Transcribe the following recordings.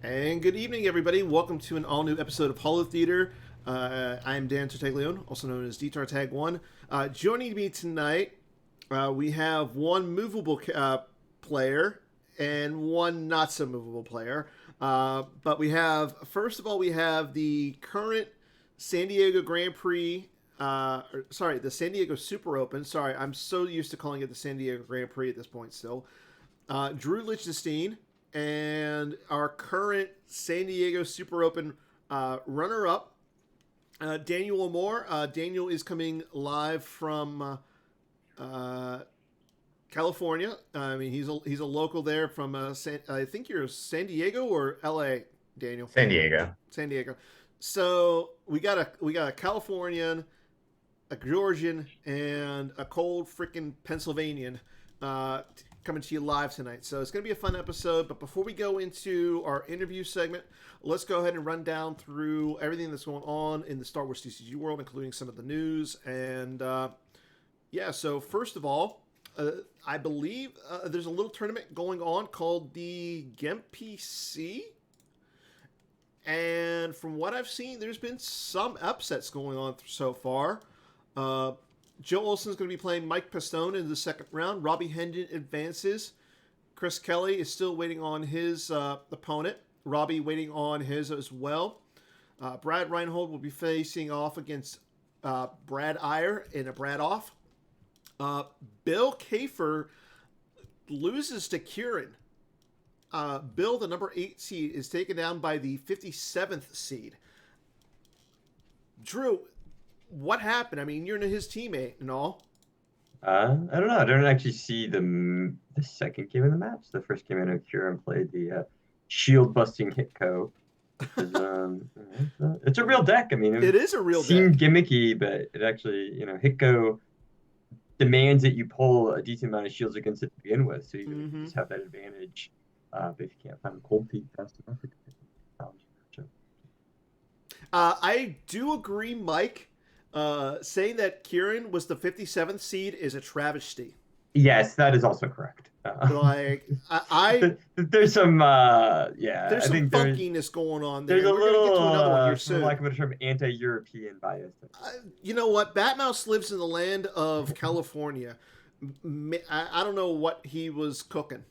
And good evening, everybody. Welcome to an all-new episode of Holotheatre. I'm Dan Tartaglione, also known as DTartag1. Joining me tonight, we have one movable player and one not-so-movable player. But we have, first of all, we have the current San Diego Grand Prix, the San Diego Super Open. Sorry, I'm so used to calling it the San Diego Grand Prix at this point still. Drew Lichtenstein. And our current San Diego Super Open runner-up, Daniel Moore. Daniel is coming live from California. I mean, he's a local there from I think you're San Diego or L.A., Daniel. San Diego. San Diego. So we got a Californian, a Georgian, and a cold freaking Pennsylvanian. Coming to you live tonight. So it's going to be a fun episode. But before we go into our interview segment, let's go ahead and run down through everything that's going on in the Star Wars CCG world, including some of the news. And so first of all, I believe there's a little tournament going on called the Ep5. And from what I've seen, there's been some upsets going on so far. Joe Olson's going to be playing Mike Pistone in the second round. Robbie Hendon advances. Chris Kelly is still waiting on his opponent. Robbie waiting on his as well. Brad Reinhold will be facing off against Brad Iyer in a Brad off. Bill Kafer loses to Kieran. Bill, the number 8 seed, is taken down by the 57th seed. Drew, what happened? I mean, you're his teammate and all. I don't know. I don't actually see the second game of the match. The first game, I know Kieran played the shield-busting Hitco. It's a real deck. I mean, it is a real deck. It seemed gimmicky, but it actually, Hitco demands that you pull a decent amount of shields against it to begin with, so you just have that advantage. But if you can't find a cold peak fast enough, it can challenge. I do agree, Mike. Saying that Kieran was the 57th seed is a travesty. Yes, that is also correct. There's some funkiness going on there. There's a little, get to another one here soon. For lack of a better term, anti-European bias. You know what? Batmouse lives in the land of California. I don't know what he was cooking.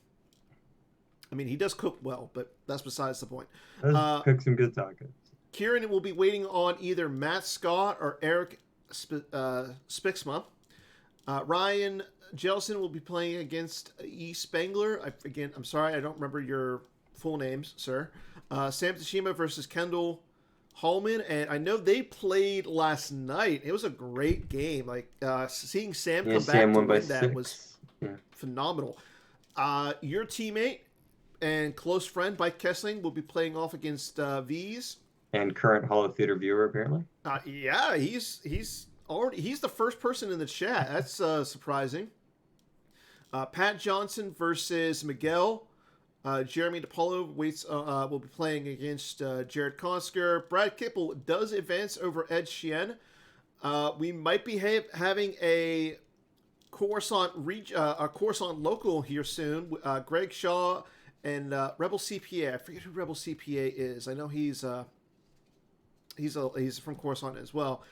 I mean, he does cook well, but that's besides the point. Cook some good tacos. Kieran will be waiting on either Matt Scott or Eric Spixma. Ryan Jelson will be playing against E. Spangler. I'm sorry, I don't remember your full names, sir. Sam Tashima versus Kendall Hallman. And I know they played last night. It was a great game. Seeing Sam come back to win that was phenomenal. Your teammate and close friend, Mike Kessling, will be playing off against V's. And current Holotheatre viewer, apparently. Yeah, he's the first person in the chat. That's surprising. Pat Johnson versus Miguel. Jeremy DePaulo will be playing against Jared Kosker. Brad Kipple does advance over Ed Sheehan. We might be having a Coruscant local here soon. Greg Shaw and Rebel CPA. I forget who Rebel CPA is. I know he's from Coruscant as well.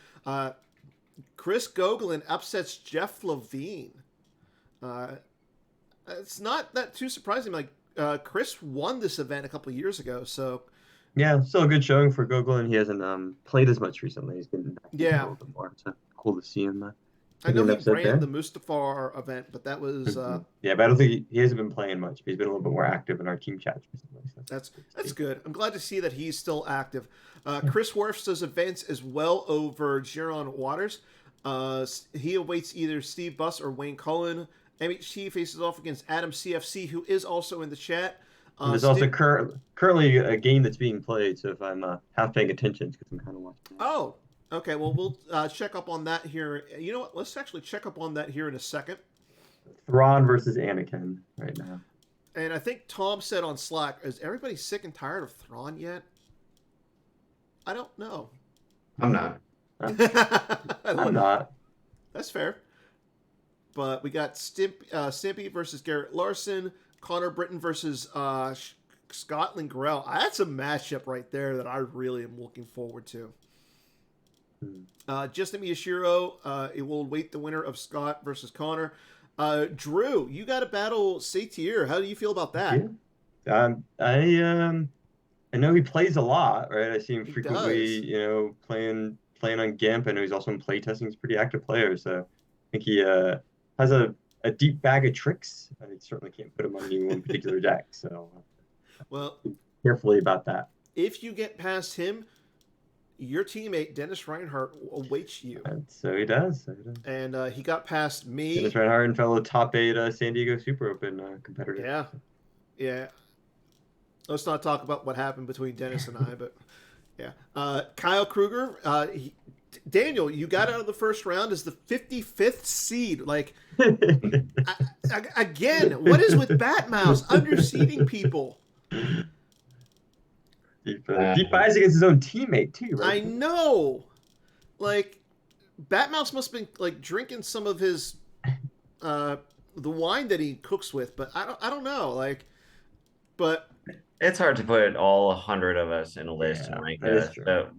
Chris Gogolin upsets Jeff Levine. It's not that too surprising. Chris won this event a couple of years ago, so yeah, still a good showing for Gogolin. He hasn't played as much recently. He's been back a little bit more. So cool to see him. I know he ran the Mustafar event, but that was but I don't think he hasn't been playing much. He's been a little bit more active in our team chats recently. So that's good. I'm glad to see that he's still active. Chris Worfs does advance as well over Jaron Waters. He awaits either Steve Buss or Wayne Cullen. MHT faces off against Adam CFC, who is also in the chat. There's also currently a game that's being played, so if I'm half paying attention, because I'm kind of watching. Oh, okay. Well, we'll check up on that here. You know what? Let's actually check up on that here in a second. Thrawn versus Anakin right now. And I think Tom said on Slack, is everybody sick and tired of Thrawn yet? I don't know. I'm not. I'm not. That's fair. But we got Stimpy versus Garrett Larson, Connor Britton versus Scotland Grell. That's a matchup right there that I really am looking forward to. Justin Miyashiro, it will await the winner of Scott versus Connor. Drew, you got to battle Satyr. How do you feel about that? Yeah. I know he plays a lot, right? I see him He frequently, does. playing on GIMP. I know he's also in playtesting. He's a pretty active player, so I think he has a deep bag of tricks. I certainly can't put him on any one particular deck, so Well, be carefully about that. if you get past him, your teammate Dennis Reinhardt awaits you. And so he does. And he got past me. Dennis Reinhardt and fellow top 8 San Diego Super Open competitor. Yeah, yeah. Let's not talk about what happened between Dennis and I, but yeah. Kyle Kruger, Daniel, you got out of the first round as the 55th seed. Like, again, what is with Batmouse underseeding people? Deep buys against his own teammate too, right? I know. Like, Batmouse must have been like drinking some of his the wine that he cooks with, but I don't know. Like, but it's hard to put all 100 of us in a list and rank us.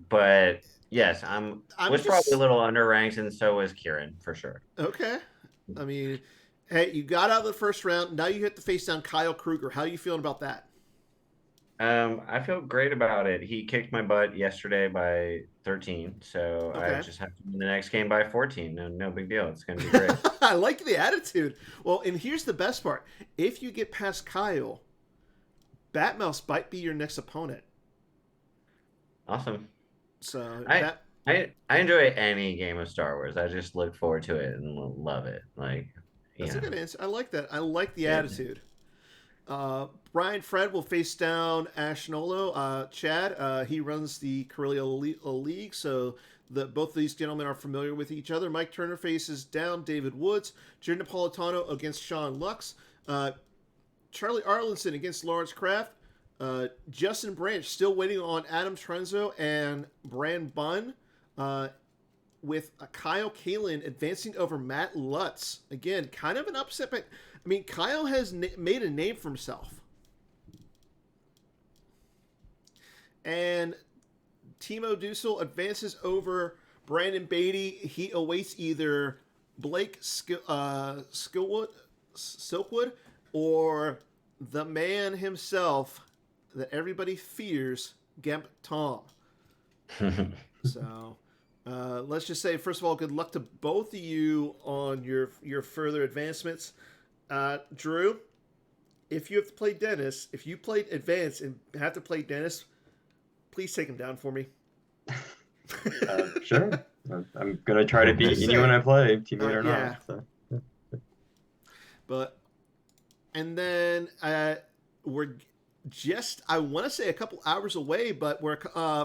But yes, I was probably a little underranked, and so was Kieran for sure. Okay, I mean, hey, you got out of the first round. Now you hit the face down Kyle Kruger. How are you feeling about that? I feel great about it. He kicked my butt yesterday by 13, so okay. I just have to win the next game by 14. No big deal. It's going to be great. I like the attitude. Well, and here's the best part. If you get past Kyle, Batmouse might be your next opponent. Awesome. So I enjoy any game of Star Wars. I just look forward to it and love it. Like, that's a good answer. I like that. I like the attitude. Brian Fred will face down Ash Nolo. Chad, he runs the Corellia League, so both of these gentlemen are familiar with each other. Mike Turner faces down David Woods. Jerry Napolitano against Sean Lux. Charlie Arlinson against Lawrence Kraft. Justin Branch still waiting on Adam Trenzo and Brand Bunn. With Kyle Kalin advancing over Matt Lutz. Again, kind of an upset, but I mean, Kyle has made a name for himself. And Timo Dussel advances over Brandon Beatty. He awaits either Blake Silkwood or the man himself that everybody fears, Gemp Tom. So... let's just say, first of all, good luck to both of you on your further advancements. Drew, if you have to play Dennis, if you played Advance and have to play Dennis, please take him down for me. Sure. I'm going to try to beat anyone I play, teammate or not. So. But, and then we're just, I want to say a couple hours away, but we're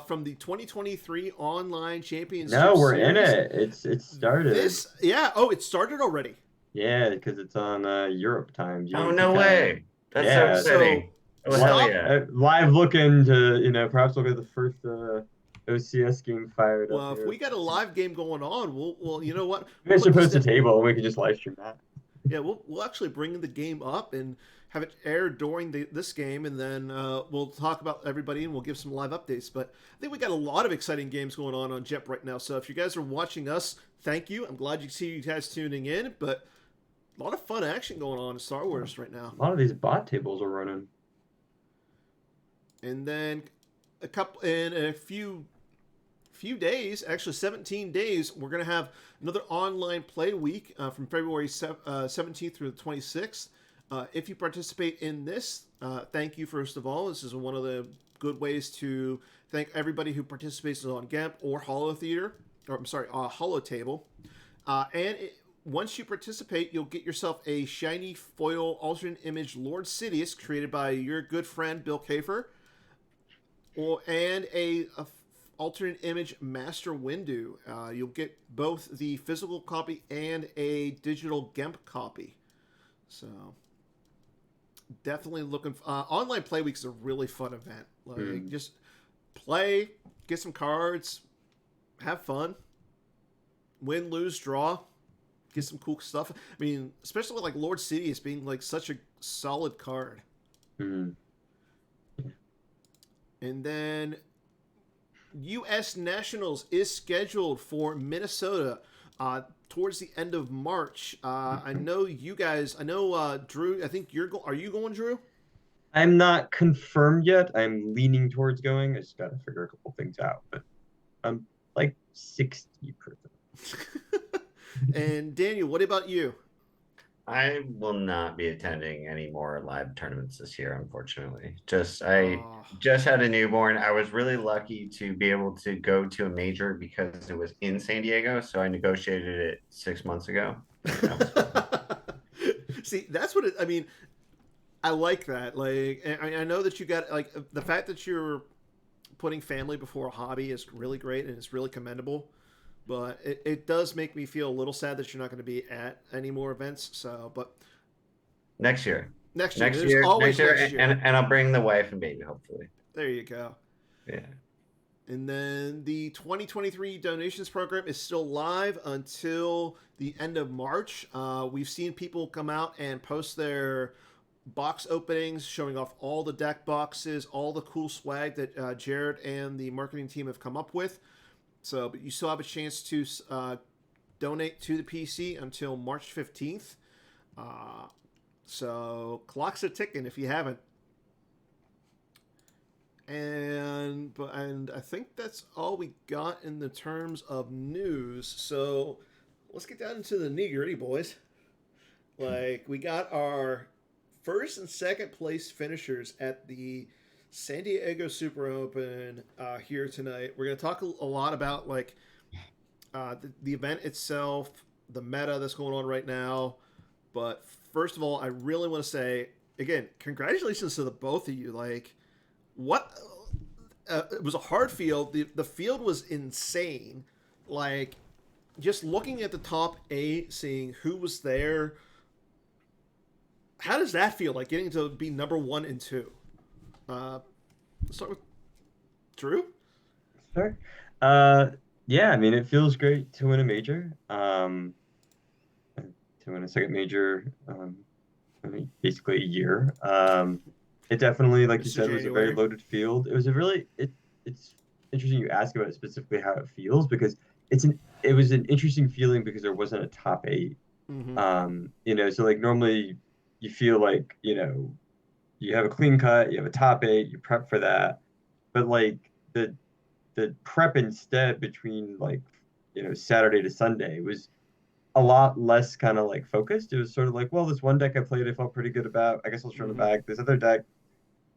from the 2023 Online Championship. No, we're in it. It started. It started already. Yeah, because it's on Europe time. Oh, no way. That's so exciting. Live looking to, perhaps we'll get the first OCS game fired up. Well, if we got a live game going on, we'll you know what? We should post a table and we can just live stream that. Yeah, we'll actually bring the game up and have it aired during this game, and then we'll talk about everybody and we'll give some live updates. But I think we got a lot of exciting games going on JEP right now. So if you guys are watching us, thank you. I'm glad you see you guys tuning in. But a lot of fun action going on in Star Wars right now. A lot of these bot tables are running. And then in a few days, actually 17 days, we're going to have another online play week from February 17th through the 26th. If you participate in this, thank you, first of all. This is one of the good ways to thank everybody who participates on GAMP or Holotheatre, or I'm sorry, Holotable. Once you participate, you'll get yourself a shiny foil alternate image Lord Sidious created by your good friend Bill Kafer, and a alternate image Master Windu. You'll get both the physical copy and a digital GEMP copy. So definitely looking online play week is a really fun event. Like just play, get some cards, have fun, win, lose, draw, get some cool stuff. I mean, especially with like Lord Sidious being like such a solid card. And then U.S. Nationals is scheduled for Minnesota towards the end of March. I know you guys. I know Drew. I think you're. Are you going, Drew? I'm not confirmed yet. I'm leaning towards going. I just got to figure a couple things out, but I'm like 60%. And Daniel, what about you? I will not be attending any more live tournaments this year, unfortunately. I just had a newborn. I was really lucky to be able to go to a major because it was in San Diego, so I negotiated it 6 months ago. See, that's what I mean. I like that. Like, I know that you got like the fact that you're putting family before a hobby is really great and it's really commendable. But it does make me feel a little sad that you're not going to be at any more events. So, but next year, next year, and I'll bring the wife and baby, hopefully. There you go. Yeah. And then the 2023 donations program is still live until the end of March. We've seen people come out and post their box openings, showing off all the deck boxes, all the cool swag that Jared and the marketing team have come up with. So, but you still have a chance to donate to the PC until March 15th. So, clocks are ticking if you haven't. And I think that's all we got in the terms of news. So, let's get down into the nitty-gritty, boys. Like, we got our first and second place finishers at the San Diego Super Open here tonight. We're going to talk a lot about like the event itself, the meta that's going on right now. But first of all, I really want to say again, congratulations to the both of you. Like, what? It was a hard field. The field was insane. Like, just looking at the top 8, seeing who was there. How does that feel? Like getting to be number 1 and 2. Let's start with Drew. Sure. Yeah, I mean, it feels great to win a major. To win a second major, I mean, basically a year. It definitely, like you said, was a very loaded field. It was it's interesting you ask about specifically how it feels because it was an interesting feeling because there wasn't a top 8. Mm-hmm. So like normally you feel like, you have a clean cut, you have a top 8, you prep for that. But like the prep instead between like, Saturday to Sunday was a lot less kind of like focused. It was sort of like, well, this one deck I played, I felt pretty good about. I guess I'll throw it back. This other deck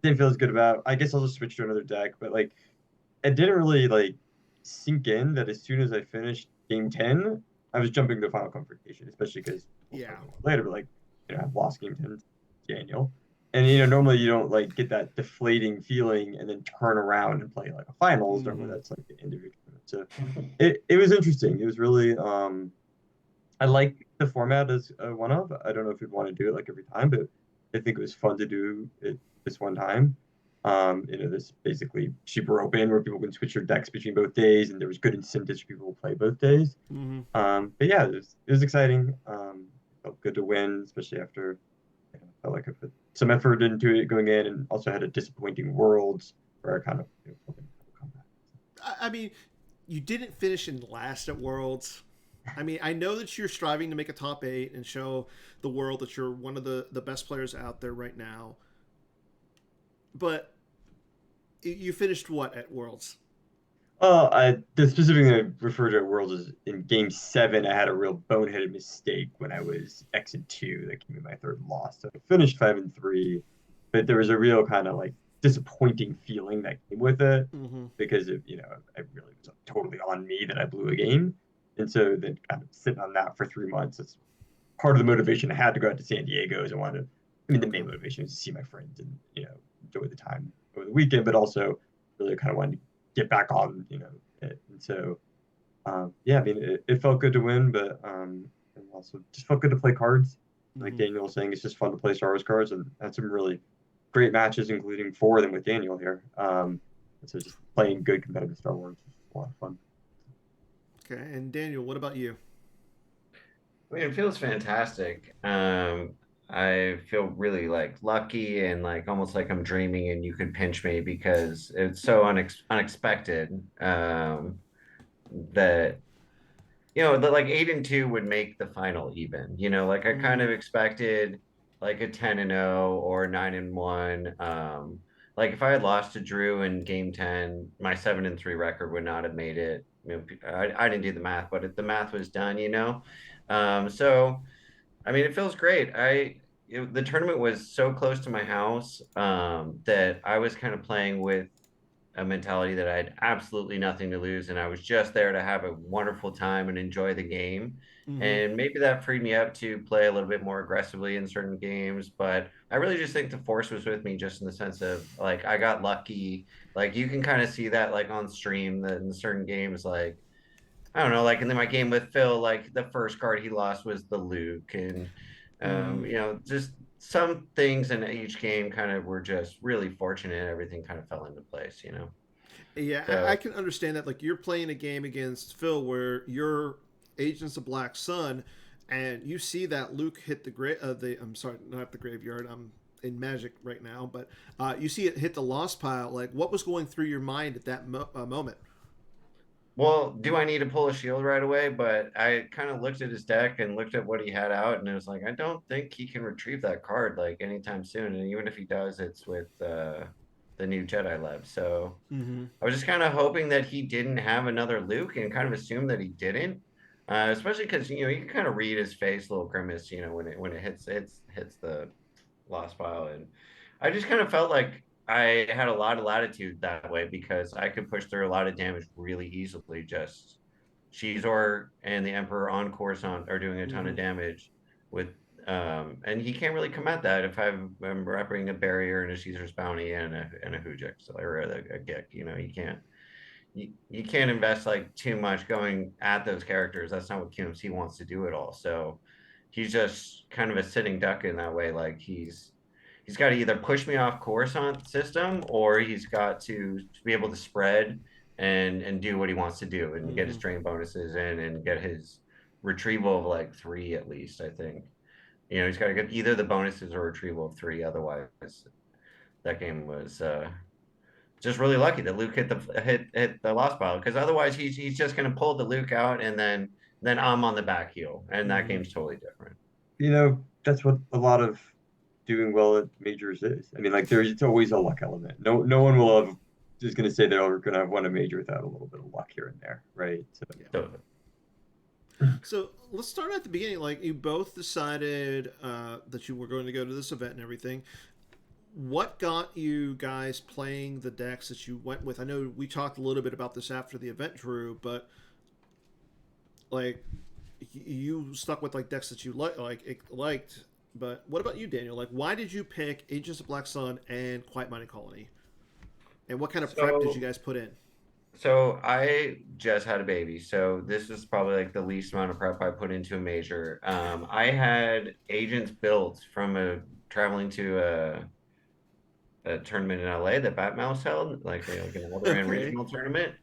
didn't feel as good about. I guess I'll just switch to another deck. But like, it didn't really like sink in that as soon as I finished game 10, I was jumping to final confrontation, especially because later, but like, I've lost game 10 to Daniel. And, normally you don't like get that deflating feeling and then turn around and play like a finals. Normally that's like the individual. So it was interesting. It was really, I like the format as one of. I don't know if you'd want to do it like every time, but I think it was fun to do it this one time. This basically super open where people can switch their decks between both days, and there was good incentives for people to play both days. But yeah, it was exciting. Felt good to win, especially after felt like I put some effort into it going in, and also had a disappointing Worlds where I kind of come back. I mean, you didn't finish in last at Worlds. I mean, I know that you're striving to make a top 8 and show the world that you're one of the best players out there right now. But you finished what at Worlds? The specific thing I referred to at Worlds is in Game 7, I had a real boneheaded mistake when I was X-2 that gave me my 3rd loss. So I finished 5-3, but there was a real kind of like disappointing feeling that came with it because of, I really was totally on me that I blew a game. And so then kind of sitting on that for 3 months, it's part of the motivation I had to go out to San Diego is the main motivation was to see my friends and, enjoy the time over the weekend, but also really kind of wanted to get back on, it. And so, yeah, I mean, it felt good to win, but and also just felt good to play cards. Like Daniel was saying, it's just fun to play Star Wars cards, and had some really great matches, including 4 of them with Daniel here. And so just playing good competitive Star Wars was a lot of fun. Okay, and Daniel, what about you? I mean, it feels fantastic. I feel really like lucky and like almost like I'm dreaming and you could pinch me because it's so unexpected that that like 8-2 would make the final even. Like I kind of Mm, expected like a 10-0 or 9-1. Like if I had lost to Drew in game 10, my 7-3 record would not have made it. I didn't do the math, but the math was done. So I mean, it feels great. The tournament was so close to my house that I was kind of playing with a mentality that I had absolutely nothing to lose, and I was just there to have a wonderful time and enjoy the game. mm-hmm. And maybe that freed me up to play a little bit more aggressively in certain games, but I really just think the force was with me, just in the sense of like I got lucky. Like you can kind of see that like on stream that in certain games, like I don't know, like in my game with Phil, like the first card he lost was the Luke, and Mm. just some things in each game kind of were just really fortunate. Everything kind of fell into place. Yeah, I So can understand that. Like you're playing a game against Phil where you're Agents of Black Sun, and you see that Luke hit the I'm sorry, not the graveyard. I'm in Magic right now, but you see it hit the lost pile. Like, what was going through your mind at that moment? Well, do I need to pull a shield right away? But I kind of looked at his deck and looked at what he had out, and it was like, I don't think he can retrieve that card like anytime soon. And even if he does, it's with the new Jedi Lev. So Mm-hmm. I was just kind of hoping that he didn't have another Luke and kind of assumed that he didn't. Especially because you can kind of read his face, little grimace, when it hits the lost file. And I just kind of felt like I had a lot of latitude that way because I could push through a lot of damage really easily. Just Shizor and the Emperor on Coruscant are doing a ton Mm-hmm. of damage with and he can't really come at that if I'm wrapping a barrier and a Caesar's bounty and a Hujik, so or a Gek. You can't invest like too much going at those characters. That's not what QMC wants to do at all. So he's just kind of a sitting duck in that way. Like he's got to either push me off Coruscant system or he's got to be able to spread and do what he wants to do and get Mm-hmm. his train bonuses in and get his retrieval of like 3 at least. I think he's got to get either the bonuses or retrieval of 3. Otherwise, that game was just really lucky that Luke hit the lost pile because otherwise he's just going to pull the Luke out and then I'm on the back heel and that Mm-hmm. game's totally different. That's what a lot of doing well at majors is. I mean, like it's always a luck element. No one will have just going to say they're going to have won a major without a little bit of luck here and there, right? So Yeah. So So let's start at the beginning. Like you both decided that you were going to go to this event and everything. What got you guys playing the decks that you went with? I know we talked a little bit about this after the event, Drew, but like you stuck with like decks that you liked. But what about you, Daniel? Like, why did you pick Agents of Black Sun and Quiet Mining Colony? And what kind of prep did you so guys put in? So I just had a baby, so this is probably like the least amount of prep I put into a major. I had agents built from traveling to a tournament in LA that Bat Mouse held, like an Elder Okay. regional tournament.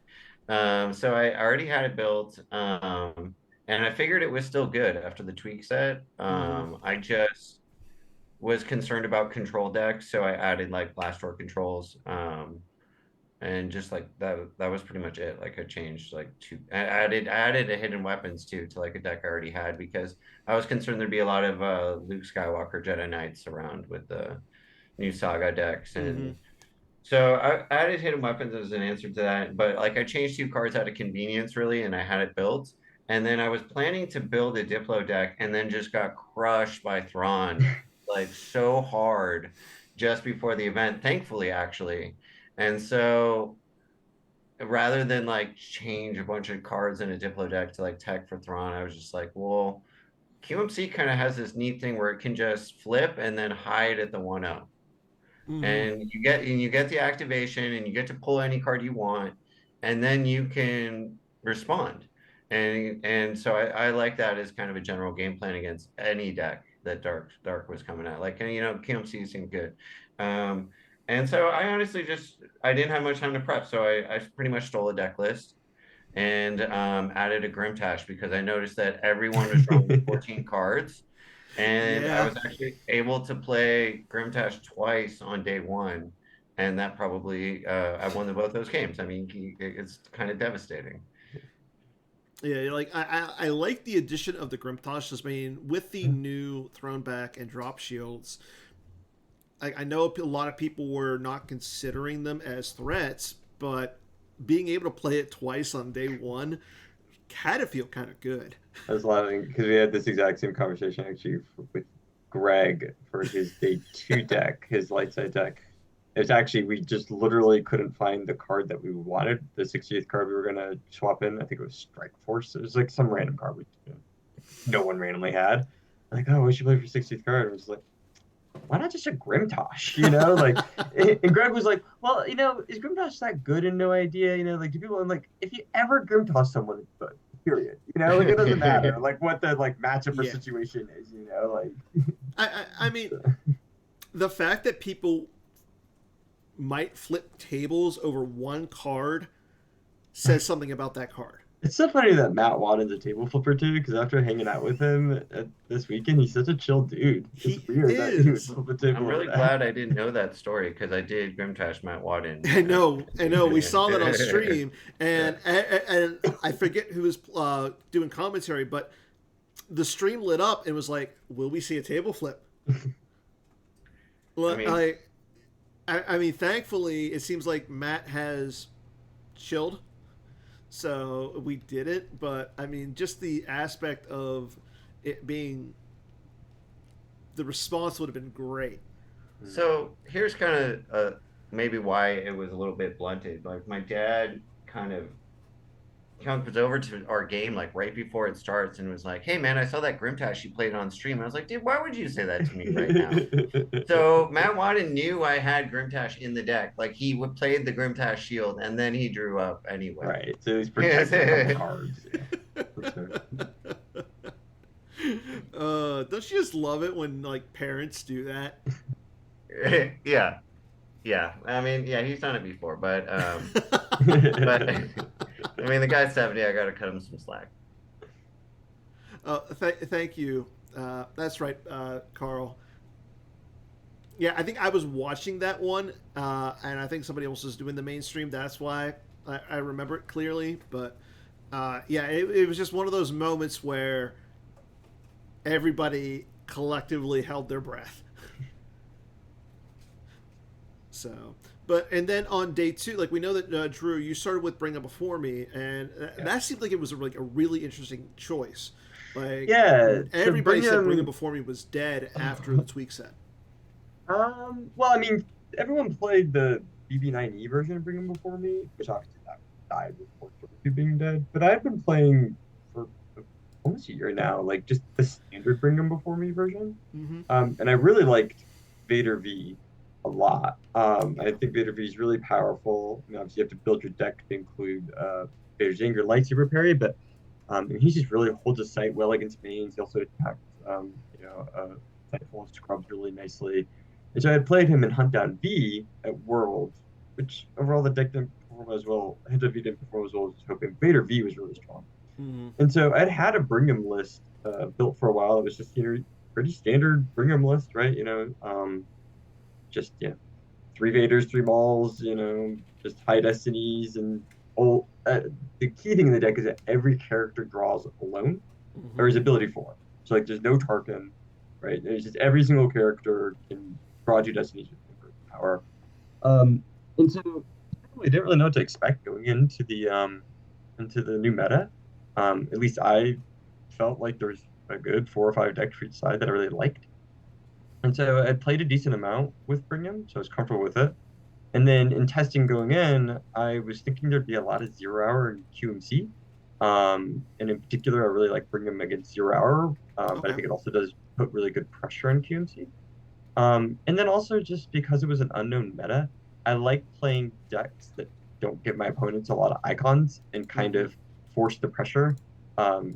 So I already had it built, and I figured it was still good after the tweak set. Mm-hmm. I just was concerned about control decks, so I added like blast door controls. And just like that was pretty much it. Like I changed like I added a hidden weapons too to like a deck I already had because I was concerned there'd be a lot of Luke Skywalker Jedi Knights around with the new saga decks. Mm-hmm. And so I added hidden weapons as an answer to that, but like I changed 2 cards out of convenience really, and I had it built. And then I was planning to build a Diplo deck, and then just got crushed by Thrawn, like so hard, just before the event. Thankfully, actually, and so rather than like change a bunch of cards in a Diplo deck to like tech for Thrawn, I was just like, well, QMC kind of has this neat thing where it can just flip and then hide at the 1-0 Mm-hmm. and you get the activation and you get to pull any card you want and then you can respond. And so I like that as kind of a general game plan against any deck that dark was coming at, like, and KMC seemed good. And so I honestly just I didn't have much time to prep, so I pretty much stole a deck list and added a Grimtash because I noticed that everyone was drawing 14 cards And I Yeah. was actually able to play Grimtash twice on day one, and that probably I won both those games. I mean, it's kind of devastating. Yeah, like I like the addition of the Grimtosh. I mean, with the new thrown back and drop shields, I know a lot of people were not considering them as threats, but being able to play it twice on day one had to feel kind of good. I was laughing because we had this exact same conversation actually with Greg for his day two deck, his light side deck. It's actually we just literally couldn't find the card that we wanted, the 60th card we were gonna swap in. I think it was Strike Force. It was like some random card no one randomly had. Like, oh, we should play for 60th card. I was like, why not just a Grimtosh? Like, and Greg was like, well, is Grimtosh that good? And no idea, like, do people? I'm like, if you ever Grimtosh someone, it's good. Period. Like, it doesn't matter, like, what the like matchup or situation is. Like. I mean, the fact that people might flip tables over one card says something about that card. It's so funny that Matt Wadden's a table flipper too, because after hanging out with him this weekend, he's such a chill dude. It's weird that he would flip a table. I'm really glad I didn't know that story because I did Grimtash Matt Wadden. I know. We saw that on stream, and I forget who was doing commentary, but the stream lit up and was like, "Will we see a table flip?" Well, I mean, thankfully, it seems like Matt has chilled. So we did it, but I mean, just the aspect of it being the response would have been great. So here's kind of maybe why it was a little bit blunted. Like my dad kind of comes over to our game like right before it starts and was like, "Hey man, I saw that Grimtash you played on stream." And I was like, "Dude, why would you say that to me right now?" So Matt Wadden knew I had Grimtash in the deck. Like he would play the Grimtash shield and then he drew up anyway. Right. So he's protecting cards. Yeah, for sure. Don't you just love it when like parents do that? Yeah. I mean, yeah, he's done it before, but but I mean, the guy's 70. I got to cut him some slack. Thank you. That's right, Carl. Yeah, I think I was watching that one, and I think somebody else was doing the mainstream. That's why I remember it clearly. But yeah, it was just one of those moments where everybody collectively held their breath. So, and then on day two, like we know that Drew, you started with Bring Up Before Me, and that seemed like it was a really interesting choice. Like, everybody said Bring Up Before Me was dead after the tweak set. Well, I mean, everyone played the BB9E version of Bring Up Before Me, which obviously that died before being dead. But I've been playing for almost a year now, like just the standard Bring Up Before Me version, and I really liked Vader V a lot. I think Vader V is really powerful. I mean, obviously, you have to build your deck to include Vader's Anger lightsaber parry, but he just really holds his sight well against mains. He also attacks, Sightful and Scrubs really nicely. And so I had played him in Hunt Down V at Worlds, which overall the deck didn't perform as well. Hunt Down V didn't perform as well as I was hoping. Vader V was really strong. And so I'd had a Brigham list built for a while. It was just pretty standard Brigham list, right? Just 3 Vaders, 3 Mauls, just high Destinies, and the key thing in the deck is that every character draws alone, or his ability for it. So like, there's no Tarkin, right? There's just every single character can draw 2 Destinies with power. And so we didn't really know what to expect going into the new meta. At least I felt like there was a good 4 or 5 decks for each side that I really liked. And so I played a decent amount with Brigham, so I was comfortable with it. And then in testing going in, I was thinking there'd be a lot of 0 hour and QMC. And in particular, I really like Brigham against 0 hour, but I think it also does put really good pressure on QMC. And then also just because it was an unknown meta, I like playing decks that don't give my opponents a lot of icons and kind of force the pressure.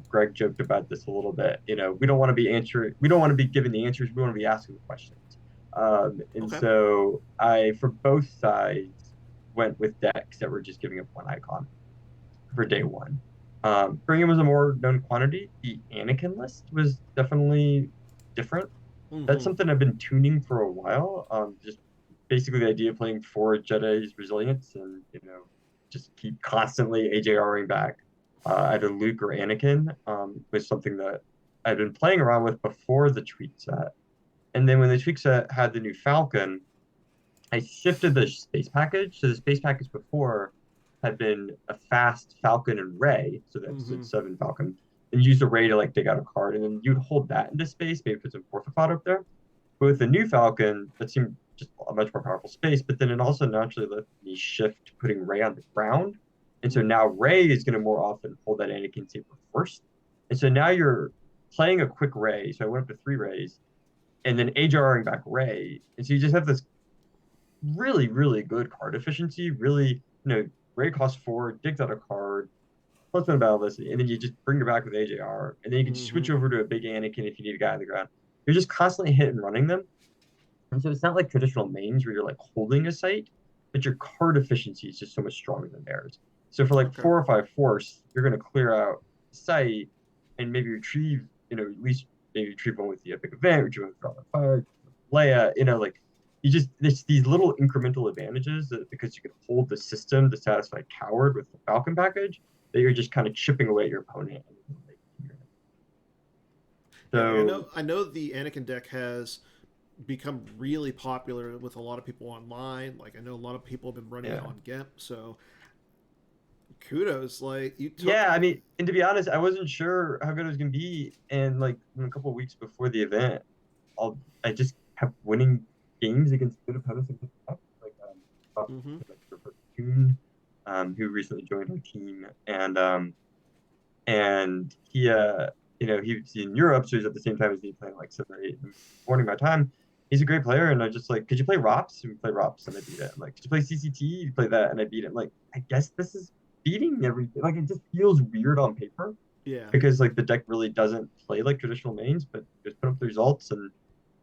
Greg joked about this a little bit. We don't want to be giving the answers. We want to be asking the questions. So I, for both sides, went with decks that were just giving up 1 icon for day 1. Brigham was a more known quantity. The Anakin list was definitely different. Mm-hmm. That's something I've been tuning for a while. Just basically the idea of playing 4 Jedi's resilience and, just keep constantly AJRing back either Luke or Anakin was something that I'd been playing around with before the tweak set. And then when the tweak set had the new Falcon, I shifted the space package. So the space package before had been a fast Falcon and Ray, so that's Mm-hmm. 7 Falcon, and use a Ray to like dig out a card, and then you'd hold that into space, maybe put some Fortified up there. But with the new Falcon, that seemed just a much more powerful space, but then it also naturally let me shift putting Ray on the ground. And so now Ray is going to more often hold that Anakin saber first. And so now you're playing a quick Ray. So I went up to 3 Rays and then AJRing back Ray. And so you just have this really, really good card efficiency. Really, Ray costs 4, digs out a card, plus 1 battle list, and then you just bring it back with AJR. And then you can switch over to a big Anakin if you need a guy on the ground. You're just constantly hitting and running them. And so it's not like traditional mains where you're like holding a site, but your card efficiency is just so much stronger than theirs. So for like 4 or 5 force, you're going to clear out the site and maybe retrieve, at least maybe retrieve one with the epic event, retrieve one with Drawn on Fire, Leia, like there's these little incremental advantages that because you can hold the system to satisfy Coward with the Falcon package, that you're just kind of chipping away at your opponent. So yeah, I know the Anakin deck has become really popular with a lot of people online. Like I know a lot of people have been running it on GEP, so kudos. Like I mean, and to be honest, I wasn't sure how good it was gonna be, and like in a couple of weeks before the event, I just kept winning games against good opponents, like Toon, who recently joined our team, and he he's in Europe, so he's at the same time as me playing like 7 or 8 in the morning my time. He's a great player, and I just like, could you play ROPS? And we play ROPS, and I beat it. I'm like, could you play CCT? You play that, and I beat it. I'm like, I guess this is beating everything. Like, it just feels weird on paper. Yeah. Because like the deck really doesn't play like traditional mains, but just put up the results, and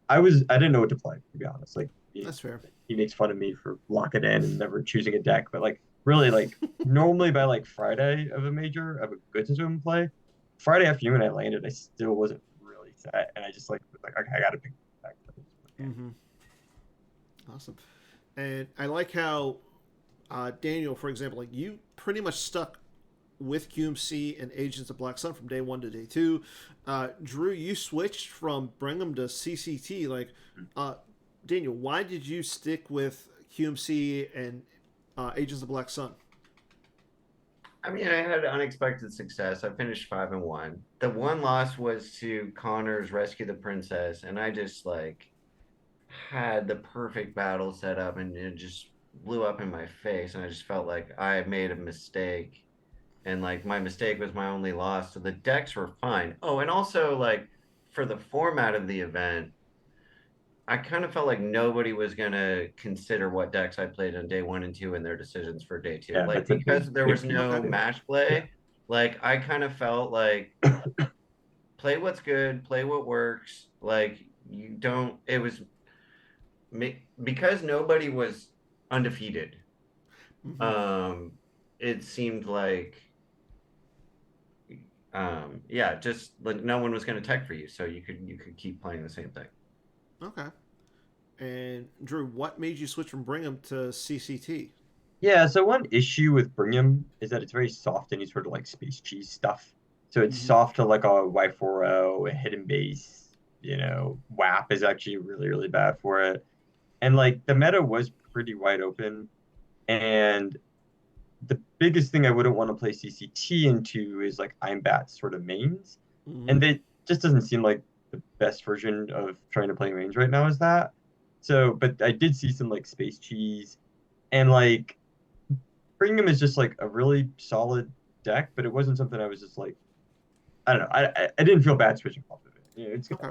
I didn't know what to play, to be honest. Like, that's fair. He makes fun of me for locking in and never choosing a deck, but like really, like normally by like Friday of a major, I have a good system play. Friday afternoon when I landed, I still wasn't really set, and I just like was like, okay, I got to pick the deck. Awesome, and I like how Daniel, for example, like you pretty much stuck with QMC and Agents of Black Sun from day 1 to day 2. Drew, you switched from Brigham to CCT. Like, Daniel, why did you stick with QMC and Agents of Black Sun? I mean, I had unexpected success. I finished 5-1. The one loss was to Connor's Rescue the Princess, and I just like had the perfect battle set up, and it just blew up in my face, and I just felt like I made a mistake. And like my mistake was my only loss, so the decks were fine. Oh, and also like for the format of the event, I kind of felt like nobody was gonna consider what decks I played on day 1 and 2 in their decisions for day 2. Like because there was no match play, like I kind of felt like play what's good, play what works. Like you don't. It was because nobody was undefeated. It seemed like. Just like no one was going to tech for you, so you could keep playing the same thing. Okay. And Drew, what made you switch from Brigham to CCT? Yeah, so one issue with Brigham is that it's very soft and you sort of like space cheese stuff. So it's soft to like a Y4O, a hidden base, WAP is actually really, really bad for it. And like the meta was pretty wide open, and the biggest thing I wouldn't want to play CCT into is like Imbat sort of mains. And it just doesn't seem like the best version of trying to play mains right now is that. So, but I did see some like space cheese, and like Brigham is just like a really solid deck, but it wasn't something I was just like, I don't know. I didn't feel bad switching off of it.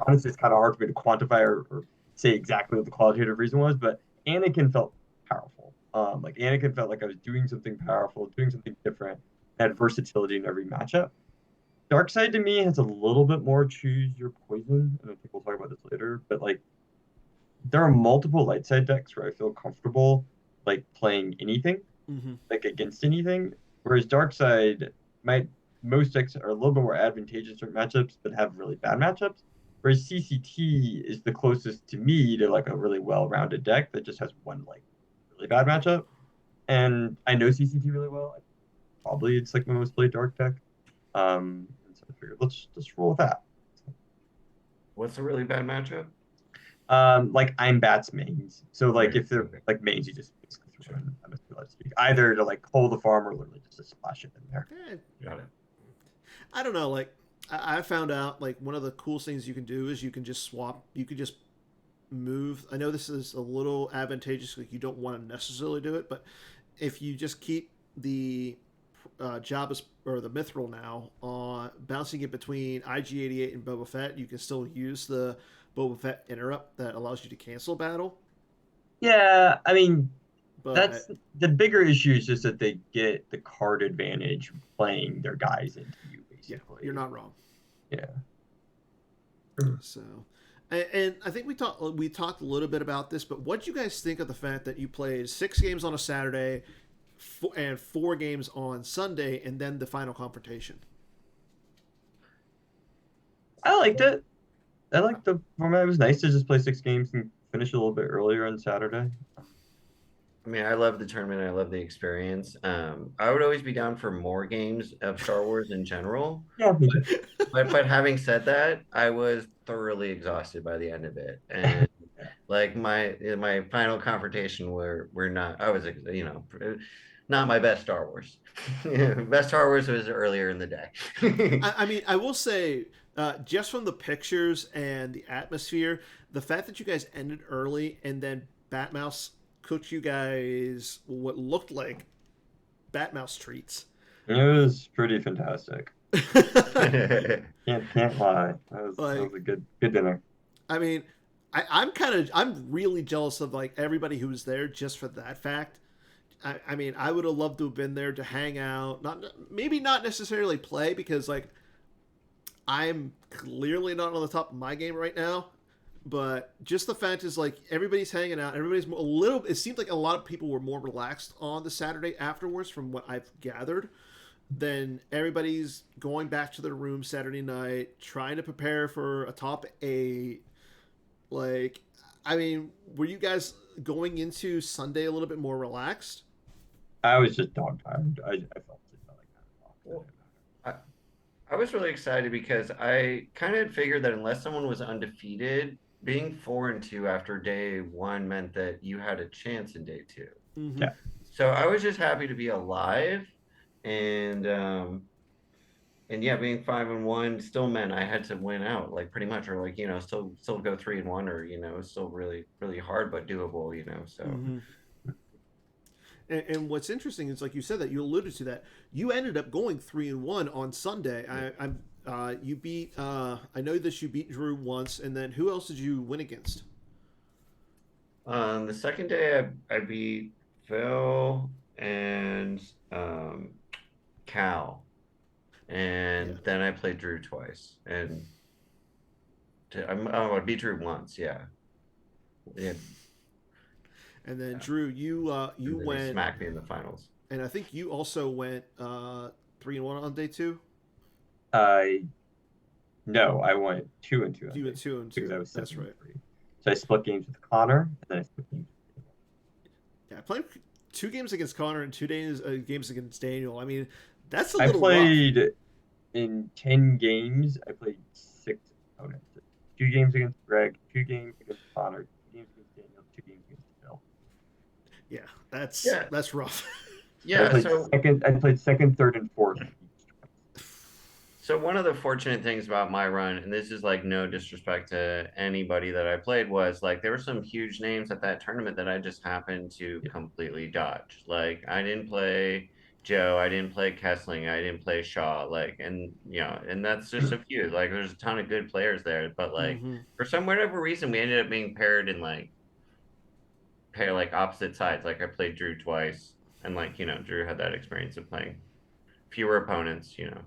Honestly, it's kind of hard for me to quantify or say exactly what the qualitative reason was, but Anakin felt powerful. Like Anakin felt like I was doing something powerful, doing something different, had versatility in every matchup. Darkseid to me has a little bit more choose your poison, and I think we'll talk about this later, but like there are multiple light side decks where I feel comfortable like playing anything, like against anything, whereas Darkseid, most decks are a little bit more advantageous for matchups, but have really bad matchups. Whereas CCT is the closest to me to like a really well-rounded deck that just has one like really bad matchup. And I know CCT really well. Probably it's like my most played dark deck. And so I figured let's roll with that. What's a really bad matchup? Like I'm bats mains. So like Okay, if they're okay. like mains, you just basically throw in MSP Let Speak. Either to like hold the farm or literally just to splash it in there. Got it. I don't know. Like I found out like one of the coolest things you can do is you can just swap. You could just move. I know this is a little advantageous. Like you don't want to necessarily do it, but if you just keep the Jabba's or the Mithril now on bouncing it between IG-88 and Boba Fett, you can still use the Boba Fett interrupt that allows you to cancel battle. Yeah, I mean But that's the bigger issue is just that they get the card advantage playing their guys into you basically. Yeah, you're not wrong. Yeah. So, and I think we talked a little bit about this, but what do you guys think of the fact that you played 6 games on a Saturday and 4 games on Sunday, and then the final confrontation? I liked it. I liked the format. It was nice to just play 6 games and finish a little bit earlier on Saturday. I mean, I love the tournament. I love the experience. I would always be down for more games of Star Wars in general. Yeah, me too. But having said that, I was thoroughly exhausted by the end of it, and like my final confrontation we're not. I was not my best Star Wars. Best Star Wars was earlier in the day. I mean, I will say, just from the pictures and the atmosphere, the fact that you guys ended early and then Batmouse cooked you guys what looked like Batmouse treats. It was pretty fantastic. Can't lie. That was a good dinner. I mean, I'm really jealous of like everybody who was there just for that fact. I mean, I would have loved to have been there to hang out, maybe not necessarily play because like I'm clearly not on the top of my game right now. But just the fact is like everybody's hanging out, everybody's a little. It seemed like a lot of people were more relaxed on the Saturday afterwards, from what I've gathered. Then everybody's going back to their room Saturday night, trying to prepare for a top 8. Like, I mean, were you guys going into Sunday a little bit more relaxed? I was just dog tired. I felt like that. I was really excited because I kind of figured that unless someone was undefeated, being 4-2 after day 1 meant that you had a chance in day 2. Mm-hmm. Yeah. So I was just happy to be alive, and yeah, being 5-1 still meant I had to win out, like pretty much, or like still go 3-1, or still really really hard but doable, So. Mm-hmm. And what's interesting is, like you said, that you alluded to that you ended up going 3-1 on Sunday. You beat. I know that you beat Drew once, and then who else did you win against? The second day, I beat Phil and Cal, and then I played Drew twice, and I beat Drew once, yeah. And then Drew, you went smacked me in the finals, and I think you also went 3-1 on day 2. No, I went 2-2. You went 2-2 because I was that's right. So I split games with Connor, and then I split games. Yeah, I played 2 games against Connor and 2 games against Daniel. I mean, that's a little. I played rough. In 10 games. I played 6 opponents. 2 games against Greg, 2 games against Connor, 2 games against Daniel, 2 games against Phil. Yeah, that's rough. Yeah, I played second, third, and fourth. So one of the fortunate things about my run, and this is like no disrespect to anybody that I played, was like there were some huge names at that tournament that I just happened to completely dodge. Like I didn't play Joe, I didn't play Kessling, I didn't play Shaw, and that's just a few. Like there's a ton of good players there, but like for some whatever reason we ended up being paired in like opposite sides. Like I played Drew twice, and Drew had that experience of playing fewer opponents. Yeah.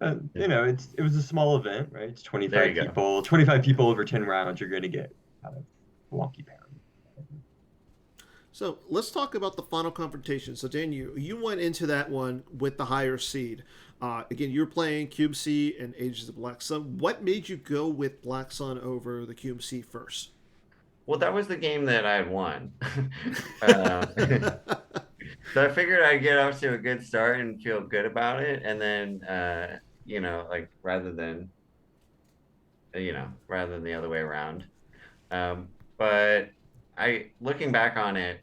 It was a small event, right? It's 25 people. Go. 25 people over 10 rounds. You're going to get kind of wonky pairing. So let's talk about the final confrontation. So Dan, you went into that one with the higher seed. Again, you were playing QMC and Ages of Black Sun. What made you go with Black Sun over the QMC first? Well, that was the game that I had won. uh, so I figured I'd get off to a good start and feel good about it, and then like rather than the other way around. But looking back on it,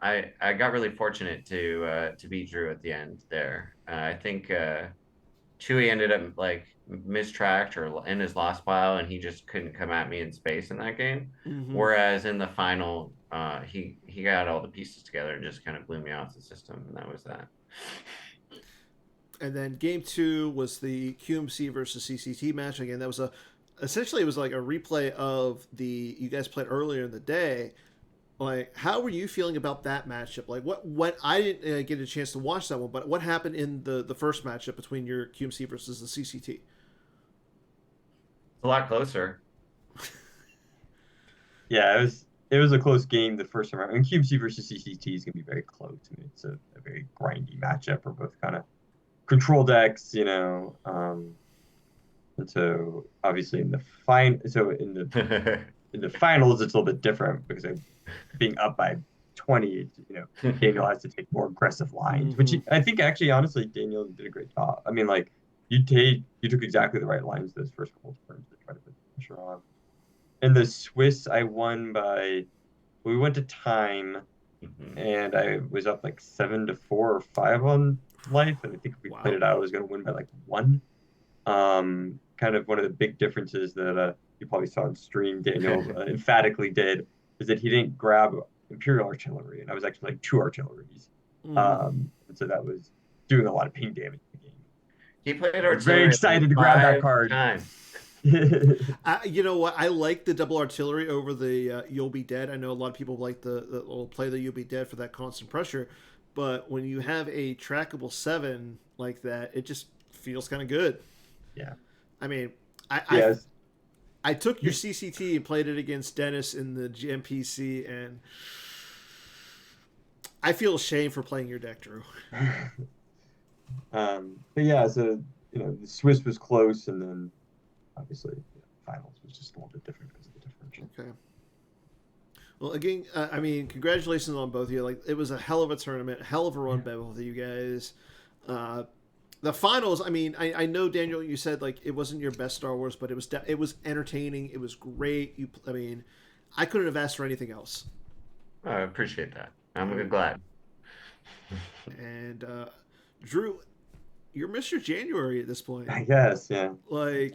I got really fortunate to beat Drew at the end there. I think Chewie ended up like mistracked or in his lost pile, and he just couldn't come at me in space in that game. Mm-hmm. Whereas in the final, he got all the pieces together and just kind of blew me off the system, and that was that. And then game 2 was the QMC versus CCT match. Again, that was essentially it was like a replay of you guys played earlier in the day. Like, how were you feeling about that matchup? Like, what I didn't get a chance to watch that one, but what happened in the first matchup between your QMC versus the CCT? It's a lot closer. Yeah, it was a close game the first time around. And QMC versus CCT is gonna be very close. I mean, it's a very grindy matchup. We're both kind of control decks, and so obviously in the finals it's a little bit different because being up by 20, Daniel has to take more aggressive lines, which I think actually honestly Daniel did a great job. I mean, like you took exactly the right lines those first couple of turns to try to put pressure on. In the Swiss, I won we went to time, and I was up like 7-4 or 5 on life, and I think if we played it out, I was going to win by like 1. Kind of one of the big differences that you probably saw on stream, Daniel emphatically did, is that he didn't grab Imperial Artillery, and I was actually like 2 artilleries. And so that was doing a lot of ping damage in the game. He played artillery. Very excited to grab that card. You know what? I like the double artillery over the You'll Be Dead. I know a lot of people like will play the You'll Be Dead for that constant pressure, but when you have a trackable 7 like that, it just feels kind of good. Yeah. I mean, Yes. I took your CCT and played it against Dennis in the GMPC, and I feel ashamed for playing your deck, Drew. But yeah, so the Swiss was close, and then obviously finals was just a little bit different because of the differential. Okay. Well, again, I mean, congratulations on both of you. Like, it was a hell of a tournament, hell of a run by both of you guys. The finals, I mean, I know, Daniel, you said like it wasn't your best Star Wars, but it was entertaining. It was great. I mean, I couldn't have asked for anything else. I appreciate that. I'm glad. And Drew, you're Mr. January at this point. I guess, yeah. Like,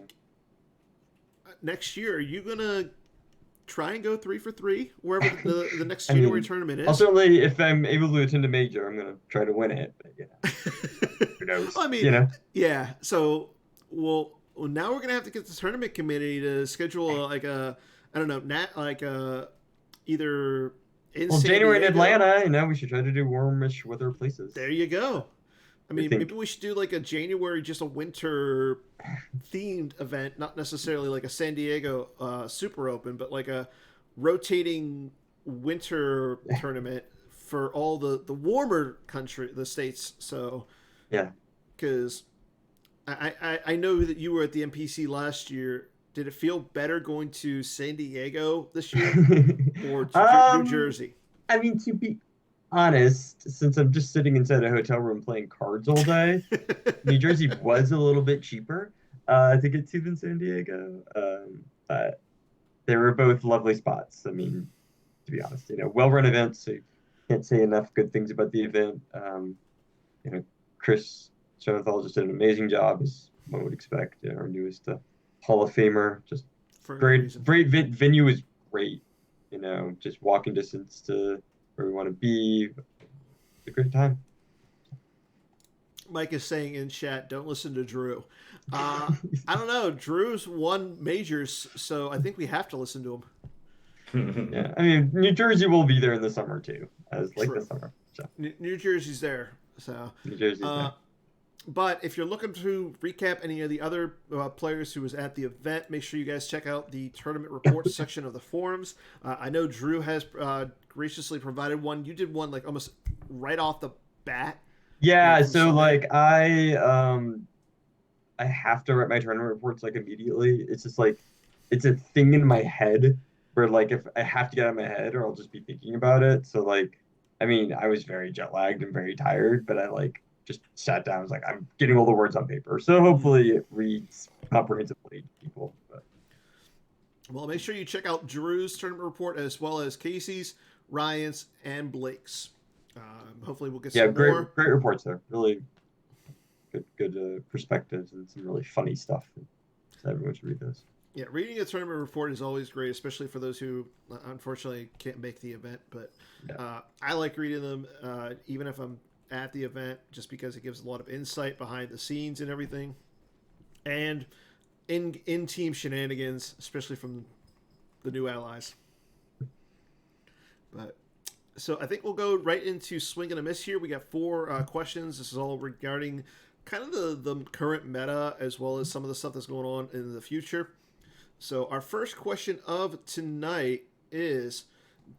next year, are you gonna try and go 3 for 3 wherever the next January tournament is? Certainly, if I'm able to attend a major, I'm gonna try to win it. But who knows? I mean, yeah. So, well, now we're gonna have to get the tournament committee to schedule either in San January Diego. in Atlanta. We should try to do warmish weather places. There you go. I mean, maybe we should do like a January, just a winter themed event, not necessarily like a San Diego Super Open, but like a rotating winter tournament for all the warmer the states. So, yeah, because I know that you were at the NPC last year. Did it feel better going to San Diego this year or to New Jersey? I mean, to be honest, since I'm just sitting inside a hotel room playing cards all day, New Jersey was a little bit cheaper to get to than San Diego. But they were both lovely spots. I mean, to be honest, well-run events. So can't say enough good things about the event. Chris Schoenthal just did an amazing job, as one would expect. Our newest Hall of Famer, just great venue is great. Just walking distance to where we want to be. It's a great time. Mike is saying in chat, don't listen to Drew. I don't know. Drew's won majors, so I think we have to listen to him. Yeah, I mean, New Jersey will be there in the summer too, the summer. So. New Jersey's there, so New Jersey's there. But if you're looking to recap any of the other players who was at the event, make sure you guys check out the tournament reports section of the forums. I know Drew has graciously provided one. You did one like almost right off the bat. Yeah, so like I have to write my tournament reports like immediately. It's just like it's a thing in my head where like if I have to get out of my head or I'll just be thinking about it. So like I mean, I was very jet lagged and very tired, but I like just sat down. I was like, I'm getting all the words on paper. So hopefully it reads comprehensively to people. But. Well, make sure you check out Drew's tournament report as well as Casey's, Ryan's, and Blake's. Hopefully we'll get some more. Great reports there. Really good perspectives and some really funny stuff. So everyone should read those. Yeah, reading a tournament report is always great, especially for those who unfortunately can't make the event. But I like reading them, even if I'm at the event, just because it gives a lot of insight behind the scenes and everything, and in team shenanigans, especially from the new allies. But so I think we'll go right into swing and a miss here. We got 4 questions. This is all regarding kind of the current meta as well as some of the stuff that's going on in the future. So our first question of tonight is,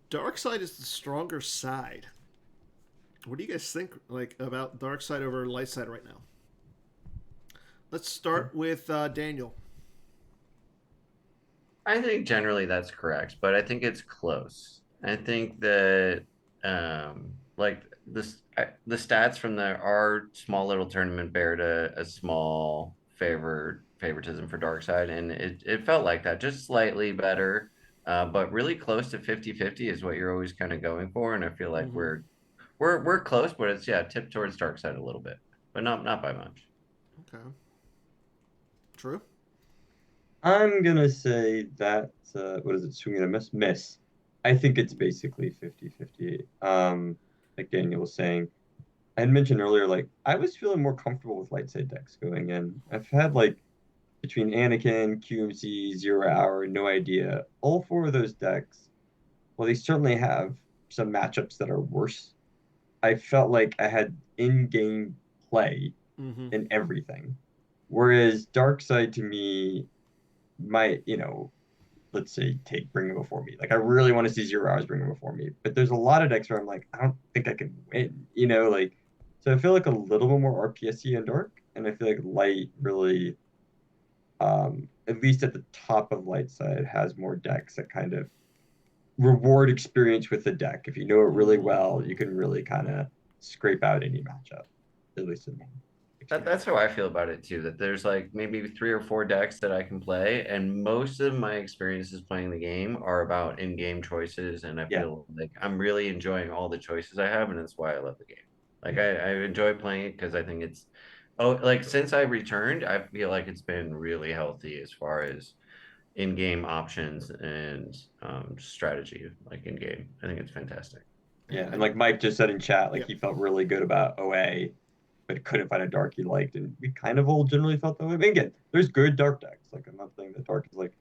dark side is the stronger side. What do you guys think like about dark side over light side right now? Let's start with Daniel. I think generally that's correct, but I think it's close. I think that like the stats from our small little tournament bared a small favoritism for dark side, and it felt like that, just slightly better, but really close to 50-50 is what you're always kind of going for, and I feel like we're close, but it's tipped towards dark side a little bit, but not by much. Okay. True. I'm gonna say that what is it? Swing and a miss. I think it's basically 50-50. Like Daniel was saying, I had mentioned earlier, like I was feeling more comfortable with light side decks going in. I've had like between Anakin, QMC, Zero Hour, No Idea, all 4 of those decks. Well, they certainly have some matchups that are worse. I felt like I had in-game play in everything, whereas dark side to me might, let's say take Bring Him Before Me. Like I really want to see Zero Hours Bring Him Before Me, but there's a lot of decks where I'm like, I don't think I can win. So I feel like a little bit more RPSy in dark, and I feel like light really, at least at the top of light side, has more decks that kind of reward experience with the deck. If you know it really well, you can really kind of scrape out any matchup, at least in me. That's how I feel about it too, that there's like maybe 3 or 4 decks that I can play, and most of my experiences playing the game are about in-game choices, and I feel like I'm really enjoying all the choices I have, and that's why I love the game. Like I enjoy playing it because I think it's like since I returned, I feel like it's been really healthy as far as in-game options and strategy, like in-game. I think it's fantastic. Yeah, and like Mike just said in chat, like he felt really good about OA, but couldn't find a dark he liked, and we kind of all generally felt that way. But again, there's good dark decks. Like I'm not saying that dark is like,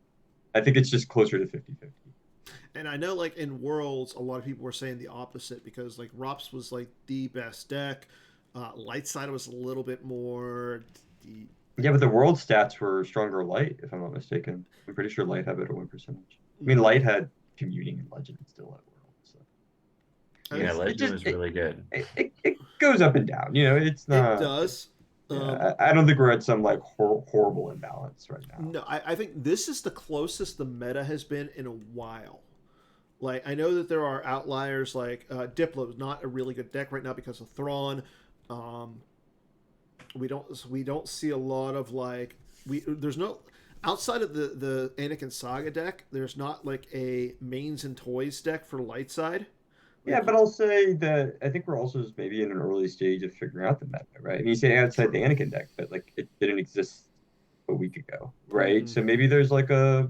I think it's just closer to 50-50. And I know like in Worlds, a lot of people were saying the opposite, because like ROPS was like the best deck. Light side was a little bit more deep. Yeah, but the world stats were stronger light, if I'm not mistaken. I'm pretty sure light had better win percentage. I mean, light had commuting and legend still at world. So. Yeah, legend was really good. It goes up and down. It's not. It does. I don't think we're at some like horrible imbalance right now. No, I think this is the closest the meta has been in a while. Like I know that there are outliers, like Diplo is not a really good deck right now because of Thrawn. We don't see a lot of like there's no outside of the Anakin Saga deck. There's not like a mains and toys deck for light side. Yeah, but I'll say that I think we're also just maybe in an early stage of figuring out the meta, right? And you say outside the Anakin deck, but like it didn't exist a week ago, right? So maybe there's like a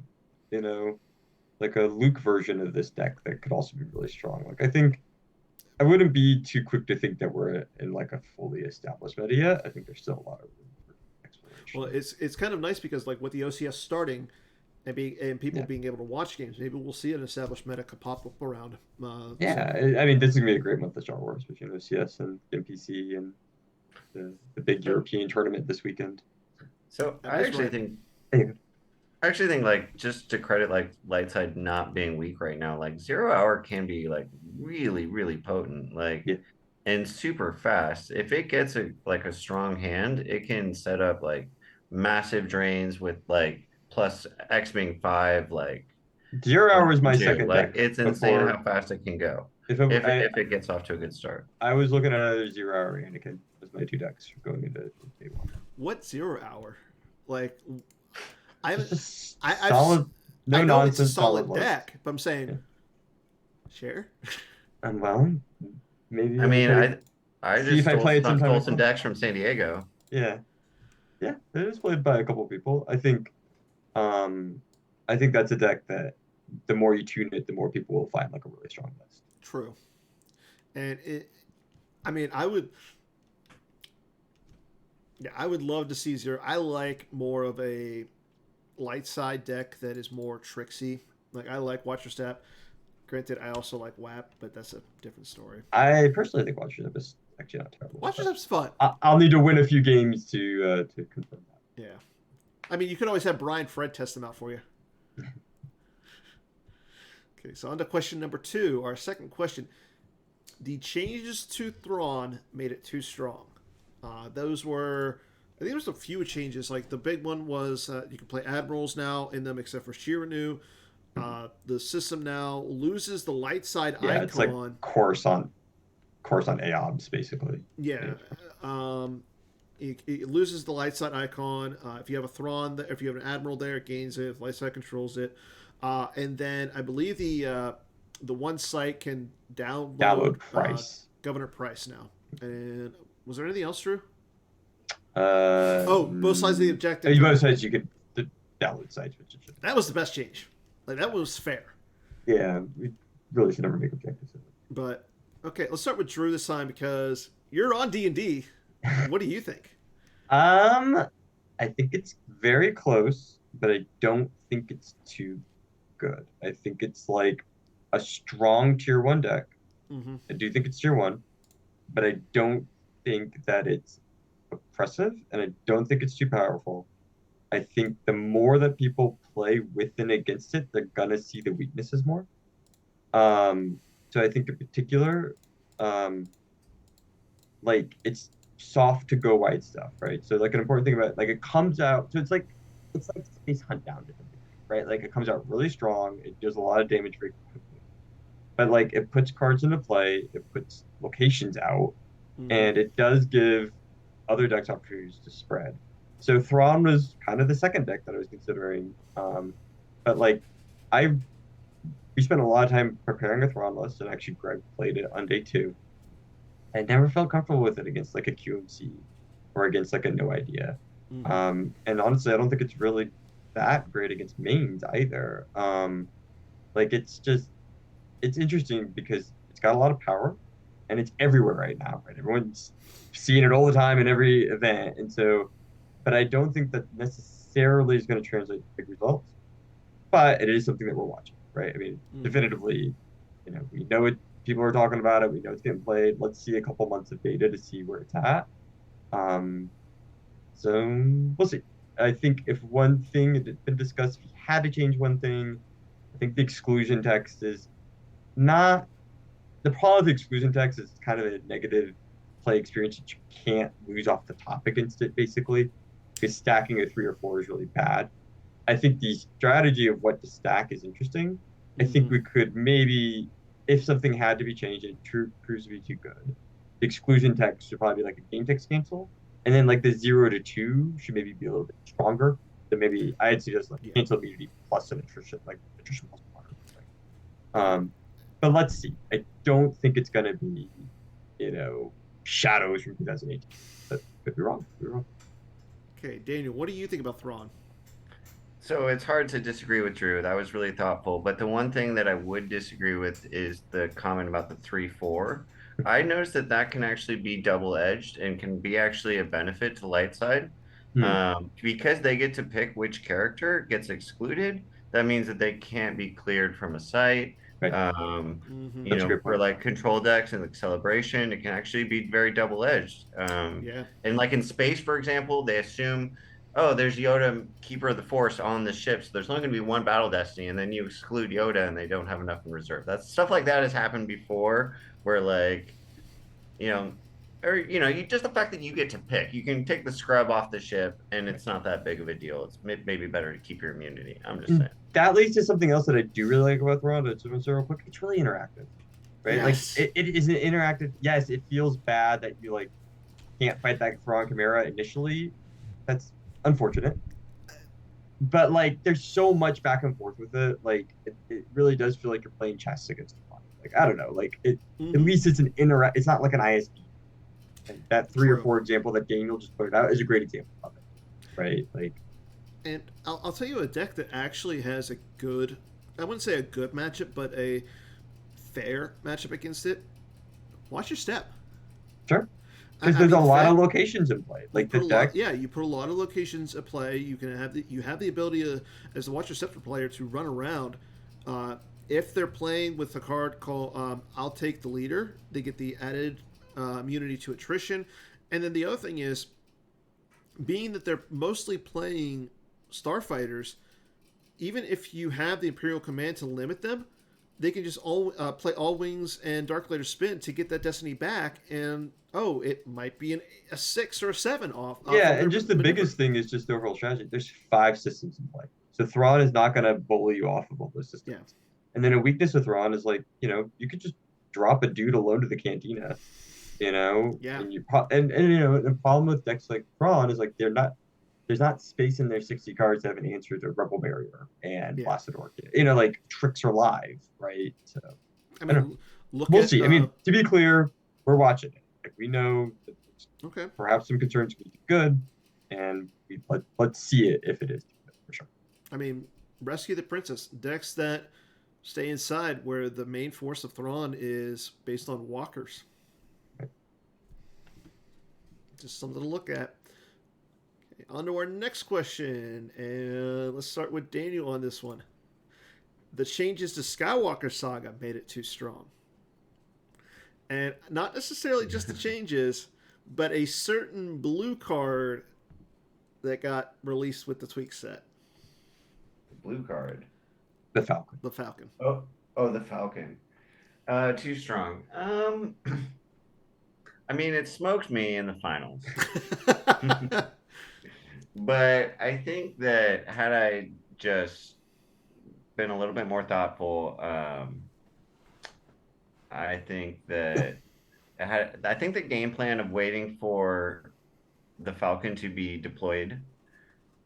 like a Luke version of this deck that could also be really strong. Like I think I wouldn't be too quick to think that we're in like a fully established meta yet. I think there's still a lot of room for exploration. Well, it's kind of nice because like with the OCS starting and people being able to watch games, maybe we'll see an established meta pop up around. I mean, this is gonna be a great month of Star Wars between OCS and NPC and the big European tournament this weekend. So That I is actually right. think Hey, I actually think like just to credit like Lightside not being weak right now, like 0 hour can be like really, really potent, like yeah, and super fast. If it gets a strong hand, it can set up like massive drains with like plus X being 5, like 0 hour was my two. second Like deck it's insane before. how fast it can go If if it gets off to a good start. I was looking at another 0 hour Anakin as my two decks going into day one. What 0 hour? Like, I haven't. Just a I've. solid, I no know it's a nonsense, solid solid list. deck, but I'm saying, Yeah. share. And well, maybe I I mean, try to I see just if I play it sometime stole next some month. decks from San Diego. Yeah, yeah, it is played by a couple people. Um, I think that's a deck that the more you tune it, the more people will find like a really strong list. True. And it. I mean, I would. Yeah, I would love to see zero. I like more of a light side deck that is more tricksy. Like I like Watch Your Step. Granted, I also like WAP, but that's a different story. I personally think Watch Your Step is actually not terrible. Watch Your Step's fun. I'll need to win a few games to confirm that. Yeah. I mean, you could always have Brian Fred test them out for you. Okay, so on to question number 2. Our second question. The changes to Thrawn made it too strong. Those were, I think there was a few changes. Like the big one was you can play admirals now in them except for Shiranu. The system now loses the light side Yeah, icon. it's like course on AOBs basically. Yeah. It loses the light side icon. If you have a Thrawn, if you have an admiral there, it gains it. If light side controls it, and then I believe the one site can download Price. Governor Price now. And was there anything else, Drew? Both Both sides of the objective. Both sides you could download sites, which that was the best change. Like that was fair. Yeah, we really should never make objectives. But okay, let's start with Drew this time because you're on D&D. What do you think? I think it's very close, but I don't think it's too good. I think it's like a strong tier 1 deck. Mm-hmm. I do think it's tier 1, but I don't think that it's oppressive, and I don't think it's too powerful. I think the more that people play with and against it, they're gonna see the weaknesses more. So I think in particular, like it's soft to go wide stuff, right? So like an important thing about it, like it comes out, so it's like Space Hunt down to something, right? Like it comes out really strong, it does a lot of damage very quickly, but like it puts cards into play, it puts locations out, and it does give other decks opportunities to spread. So Thrawn was kind of the second deck that I was considering, but like we spent a lot of time preparing a Thrawn list, and actually Greg played it on day 2. I never felt comfortable with it against like a QMC or against like a no idea. And honestly, I don't think it's really that great against mains either. Like it's interesting because it's got a lot of power and it's everywhere right now, right? Everyone's seeing it all the time in every event. And so, but I don't think that necessarily is going to translate to big results, but it is something that we're watching, right? I mean, definitively, we know it. People are talking about it. We know it's getting played. Let's see a couple months of data to see where it's at. So we'll see. I think if one thing had been discussed, if you had to change one thing, I think the exclusion text is not the problem with the exclusion text is kind of a negative play experience that you can't lose off the top against it, basically, because stacking a 3 or 4 is really bad. I think the strategy of what to stack is interesting. I think we could maybe, if something had to be changed and it proves to be too good, the exclusion text should probably be like a game text cancel. And then like the 0 to 2 should maybe be a little bit stronger. Then maybe I'd suggest like cancel immunity plus an attrition, like attrition plus 1. But let's see. I don't think it's gonna be, Shadows from 2018. But could be wrong. Okay, Daniel, what do you think about Thrawn? So it's hard to disagree with Drew. That was really thoughtful. But the one thing that I would disagree with is the comment about the 3/4. I noticed that can actually be double-edged and can be actually a benefit to light side. Because they get to pick which character gets excluded. That means that they can't be cleared from a site. Right. You know, for like control decks and like celebration, it can actually be very double-edged. Yeah. And like in space, for example, they assume, oh, there's Yoda, Keeper of the Force on the ship, so there's only going to be one Battle Destiny, and then you exclude Yoda, and they don't have enough in reserve. That's stuff like that has happened before, where like, you know, or you know, you just the fact that you get to pick, you can take the scrub off the ship, and it's not that big of a deal. It's maybe better to keep your immunity. I'm just saying. That leads to something else that I do really like about Thrawn. To mention real quick, it's really interactive, right? Yes. Like it is an interactive. Yes, it feels bad that you like can't fight that Thrawn Chimera initially. That's unfortunate. But like, there's so much back and forth with it. Like, it really does feel like you're playing chess against Thrawn. Like, I don't know. Like, at least it's an It's not like an ISB. And that 3 or 4 example that Daniel just put out is a great example of it, right? Like, and I'll tell you a deck that actually has a good, I wouldn't say a good matchup, but a fair matchup against it. Watch your step. Sure. Because there's a lot of locations in play. Like the deck. You put a lot of locations at play. You can have the ability to, as a Watch Your Step player, to run around. If they're playing with a card called I'll Take the Leader, they get the added immunity to attrition. And then the other thing is, being that they're mostly playing starfighters, even if you have the Imperial Command to limit them, they can just play All Wings and Dark Later Spin to get that Destiny back, and it might be a 6 or a 7 off. Yeah, and just the biggest thing is just the overall strategy. There's 5 systems in play, so Thrawn is not going to bully you off of all those systems. Yeah. And then a weakness with Thrawn is like, you know, you could just drop a dude alone to the Cantina, you know. Yeah. And you know, the problem with decks like Thrawn is like there's not space in their 60 cards to have an answer to Rebel Barrier and Blasted Orchid. You know, like tricks are live, right? So I mean, we'll see. I mean, to be clear, we're watching it. Like, we know that perhaps some concerns could be good, and let's see it if it is good, for sure. I mean, Rescue the Princess, decks that stay inside where the main force of Thrawn is based on walkers. Right. Just something to look at. On to our next question, and let's start with Daniel on this one. The changes to Skywalker Saga made it too strong. And not necessarily just the changes, but a certain blue card that got released with the tweak set. The blue card? The Falcon. The Falcon. Oh, the Falcon. Too strong. I mean, it smoked me in the finals. But I think that had I just been a little bit more thoughtful, I think that the game plan of waiting for the Falcon to be deployed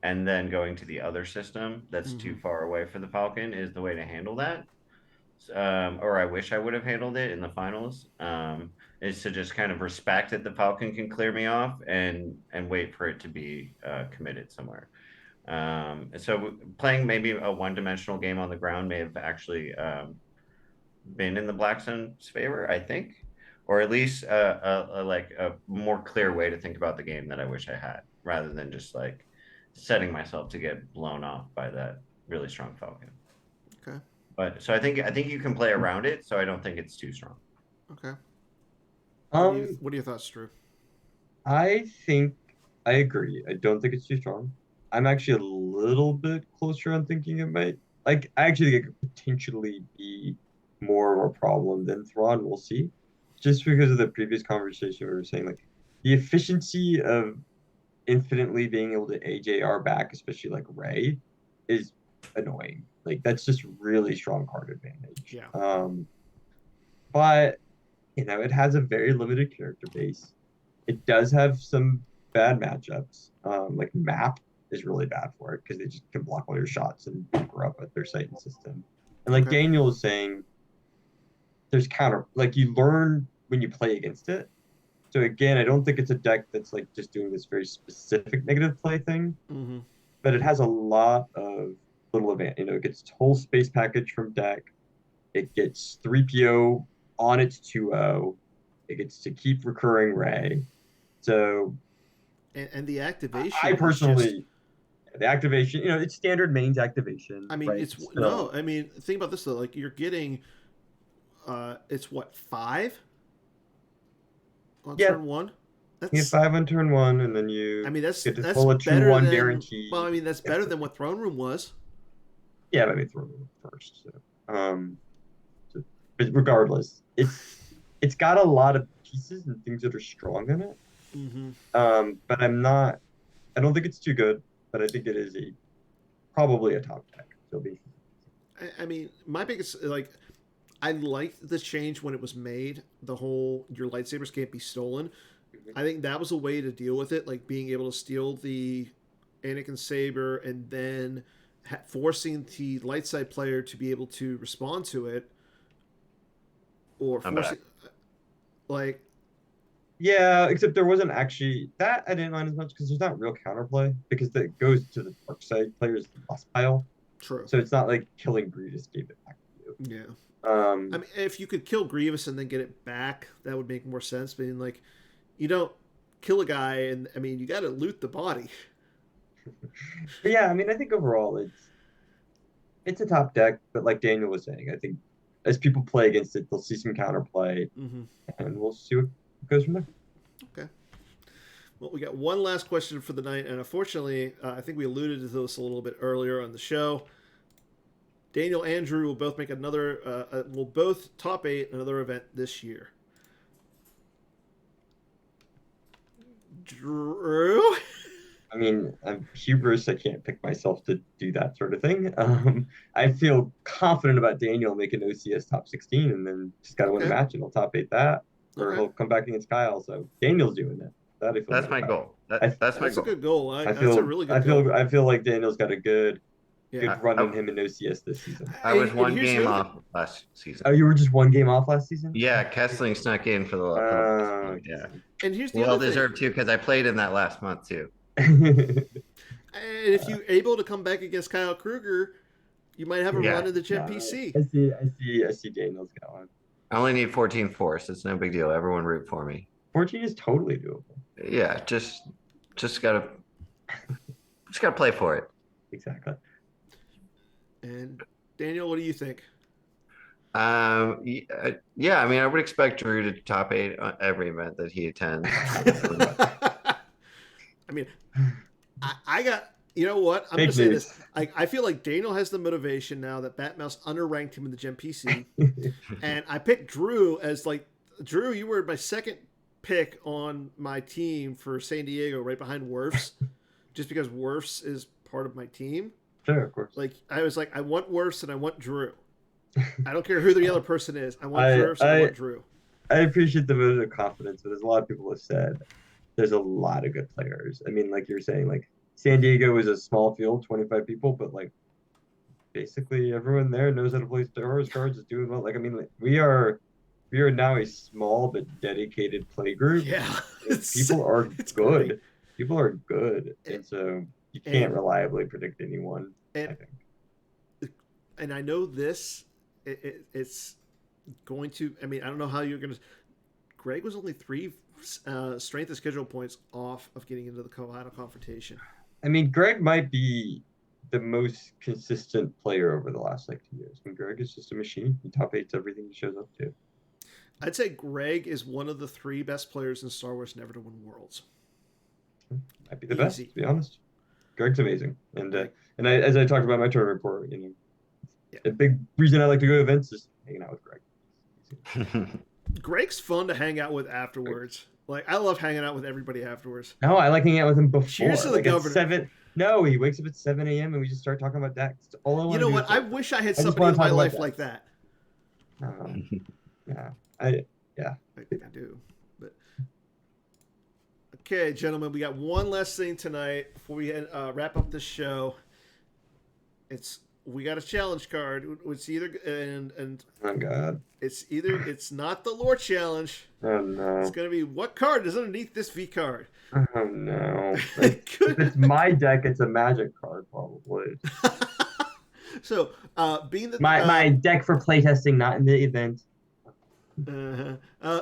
and then going to the other system that's too far away for the Falcon is the way to handle that. Or I wish I would have handled it in the finals. Is to just kind of respect that the Falcon can clear me off and wait for it to be committed somewhere. So playing maybe a one-dimensional game on the ground may have actually been in the Black Sun's favor, I think, or at least a more clear way to think about the game that I wish I had, rather than just like setting myself to get blown off by that really strong Falcon. Okay. But so I think you can play around it, so I don't think it's too strong. Okay. What are your thoughts, Drew? I think I agree. I don't think it's too strong. I'm actually a little bit closer on thinking it might. Like, I actually think it could potentially be more of a problem than Thrawn. We'll see. Just because of the previous conversation we were saying, like, the efficiency of infinitely being able to AJR back, especially like Rey, is annoying. Like, that's just really strong card advantage. Yeah. But you know, it has a very limited character base. It does have some bad matchups. Like Map is really bad for it because they just can block all your shots and grow up with their sight and system. And like Daniel was saying, there's like you learn when you play against it. So again, I don't think it's a deck that's like just doing this very specific negative play thing, but it has a lot of little advantage. You know, it gets whole space package from deck. It gets 3PO on its 2-0. It gets to keep recurring Rey. So, and the activation. I personally, the activation, you know, it's standard mains activation. I mean, right? I mean, think about this though. Like, you're getting it's what, 5 on Yeah. turn 1. You get 5 on turn 1, and then you that's get to pull a better 2/1 than, guarantee. Well, I mean, that's better than what Throne Room was. Yeah, but I mean, throw it first. But regardless, it's got a lot of pieces and things that are strong in it. Mm-hmm. But I don't think it's too good, but I think it is probably a top deck. So I mean, my biggest, I liked the change when it was made. The whole your lightsabers can't be stolen. I think that was a way to deal with it, like being able to steal the Anakin saber and then forcing the light side player to be able to respond to it, or forcing, like. Yeah, except there wasn't actually that I didn't mind as much because there's not real counterplay because that goes to the dark side player's lost pile. True. So it's not like killing Grievous gave it back to you. Yeah. I mean, if you could kill Grievous and then get it back, that would make more sense. Being like, you don't kill a guy, and I mean, you got to loot the body. But yeah, I mean, I think overall it's a top deck, but like Daniel was saying, I think as people play against it, they'll see some counterplay, and we'll see what goes from there. Okay. Well, we got one last question for the night, and unfortunately, I think we alluded to this a little bit earlier on the show. Daniel and Drew will both make will both top 8 another event this year. Drew? I mean, I'm hubris. I can't pick myself to do that sort of thing. I feel confident about Daniel making OCS top 16, and then just got to win a match, and he'll top 8 that, or he'll come back against Kyle. So Daniel's doing it. That's my goal. That's my goal. That's a good goal. That's a really good goal. I feel like Daniel's got a good run in him in OCS this season. I was one game off last season. Oh, you were just one game off last season? Yeah, Kessling snuck in for the yeah. And here's the well other deserved too, because I played in that last month too. And if you're able to come back against Kyle Kruger, you might have a run in the Gen PC. I see Daniel's going. I only need 14 force. It's no big deal. Everyone root for me. 14 is totally doable. Yeah, just gotta play for it. Exactly. And Daniel, what do you think? Yeah, I mean, I would expect Drew to top 8 on every event that he attends. I mean, I got, you know what? I'm going to say this. I feel like Daniel has the motivation now that Batmouse underranked him in the Gen PC. And I picked Drew as Drew, you were my second pick on my team for San Diego, right behind Werfs, just because Werfs is part of my team. Sure, of course. I was like, I want Werfs and I want Drew. I don't care who the other person is. I want Werfs and I want Drew. I appreciate the vote of confidence, but as a lot of people have said, there's a lot of good players. I mean, like you're saying, San Diego is a small field, 25 people, but basically everyone there knows how to play Star Wars cards, is doing well. We are now a small but dedicated play group. Yeah. People are good. Great. People are good. And so you can't reliably predict anyone, I think. And I know this, it's going to, I mean, I don't know how you're going to, Greg was only 3 strength of schedule points off of getting into the final confrontation. I mean, Greg might be the most consistent player over the last 2 years. I mean, Greg is just a machine. He top 8s everything he shows up to. I'd say Greg is one of the 3 best players in Star Wars never to win Worlds. Might be the best, to be honest. Greg's amazing, and as I talked about in my tournament report, a big reason I like to go to events is hanging out with Greg. Greg's fun to hang out with afterwards. I love hanging out with everybody afterwards. No, I like hanging out with him before. Cheers to the governor. No, he wakes up at 7 a.m. and we just start talking about decks. All I want you know what? I wish I had somebody in my life like that. Yeah, I do. But okay, gentlemen, we got one last thing tonight before we wrap up this show. We got a challenge card. It's either and oh god, it's not the lore challenge. Oh no, it's gonna be what card is underneath this V card. Oh no, if it's my deck, it's a magic card probably. So being that my deck for playtesting, not in the event.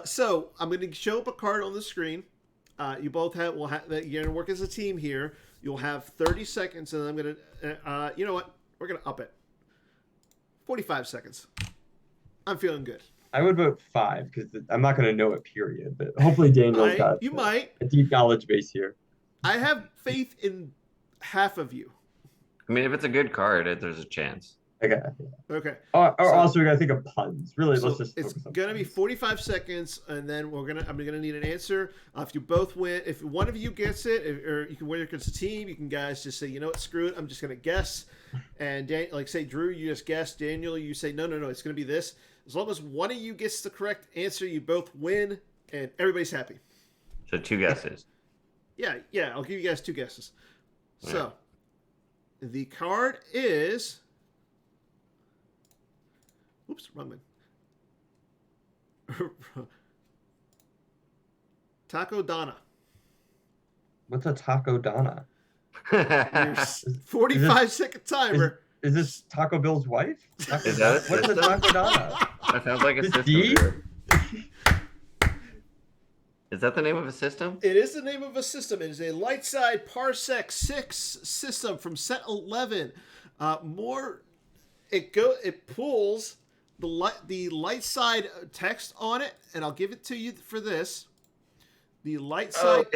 So I'm going to show up a card on the screen. You both you're going to work as a team here. You'll have 30 seconds, and I'm going to, you know what? We're going to up it. 45 seconds. I'm feeling good. I would vote 5 because I'm not going to know it, period. But hopefully Daniel's got You might. a deep knowledge base here. I have faith in half of you. I mean, if it's a good card, there's a chance. Okay. Okay. Also, we got to think of puns. Really, So let's just it's focus on gonna be puns. 45 seconds, and then I'm gonna need an answer. If you both win, if one of you gets it, or you can win against a team, you can guys just say, you know what, screw it, I'm just gonna guess. And say Drew, you just guess. Daniel, you say no, it's gonna be this. As long as one of you gets the correct answer, you both win, and everybody's happy. So 2 guesses. Yeah, I'll give you guys 2 guesses. Yeah. So the card is. Oops, wrong one. Taco Donna. What's a taco Donna? Your 45-second timer. Is this Taco Bill's wife? Is that a What's a system? taco Donna? That sounds like a Is system. D? Drew. Is that the name of a system? It is the name of a system. It is a light side Parsec 6 system from set 11. It pulls the light side text on it, and I'll give it to you for this. The light side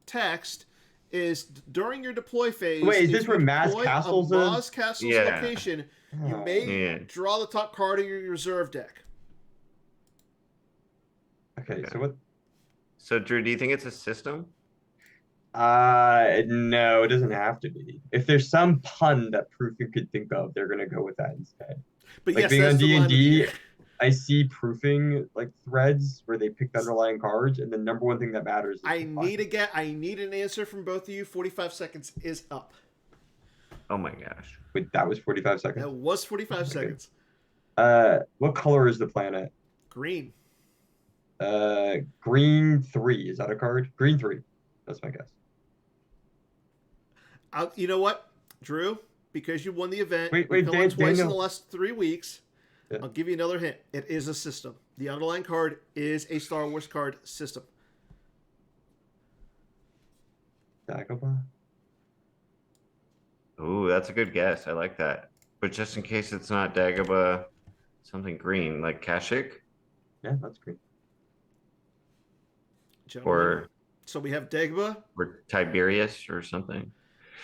text is during your deploy phase. Wait, is this where Maz Castle's is? Maz Castle's location. You may Yeah. draw the top card of your reserve deck. Okay, so what? So, Drew, do you think it's a system? No, it doesn't have to be. If there's some pun that Proofing could think of, they're gonna go with that instead. But Like yes, being that's on the line of the D&D, year. I see Proofing like threads where they pick the underlying cards, and the number one thing that matters is I the need an answer from both of you. 45 seconds is up. Oh my gosh. Wait, that was 45 seconds. That was 45 Okay. seconds. What color is the planet? Green. Green 3. Is that a card? Green 3. That's my guess. You know what, Drew? Because you won the event, Wait, you've come on twice in Daniel. the last 3 weeks. Yeah. I'll give you another hint. It is a system. The underlying card is a Star Wars card system. Dagobah? Ooh, that's a good guess. I like that. But just in case it's not Dagobah, something green, like Kashyyyk? Yeah, that's green. Or So we have Dagobah. Tiberius or something.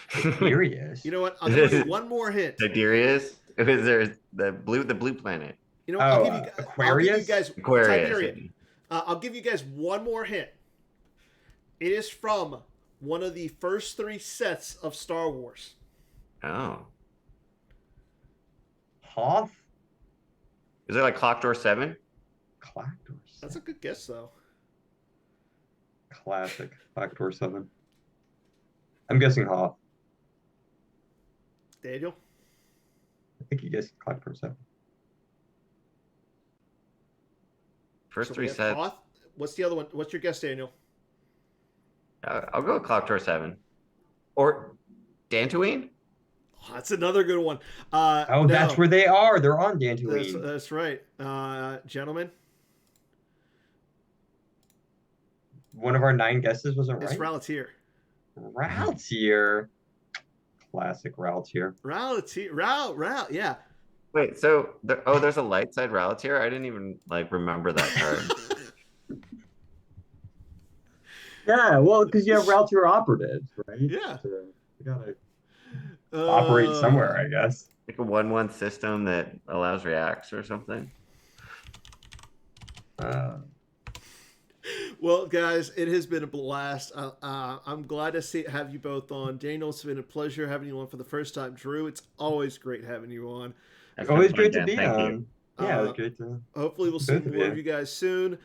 Tiberius. You know what? I'll give you one more hint. Tiberius? Is there the blue planet? You know what? I'll give you Aquarius? guys Aquarius. Tiberian. I'll give you guys one more hint. It is from one of the first 3 sets of Star Wars. Oh. Hoth? Is it like Clock Door 7? Clactor. That's a good guess, though. Classic. Clactor 7. I'm guessing Hoth. Daniel? I think you guessed Clactor 7. First So 3 we have sets. Hoth. What's the other one? What's your guess, Daniel? I'll go with Clock Door 7. Or Dantooine? Oh, that's another good one. Oh, that's where they are. They're on Dantooine. That's right. Gentlemen, One of our 9 guesses wasn't it's right. Ralatier. Raltier. Classic Raltier. Ralatier. Yeah. Wait, so there's a light side Ralatier? I didn't even remember that card. Yeah, well, because you have Raltier operatives, right? Yeah. So you gotta operate somewhere, I guess. Like a 1/1 system that allows reacts or something. Well, guys, it has been a blast. I'm glad to have you both on. Daniel, it's been a pleasure having you on for the first time. Drew, it's always great having you on. That's Always been great fun, to Dan. be Thank on. you. Yeah, it was great to. Hopefully, we'll see Both of more you. of you guys soon.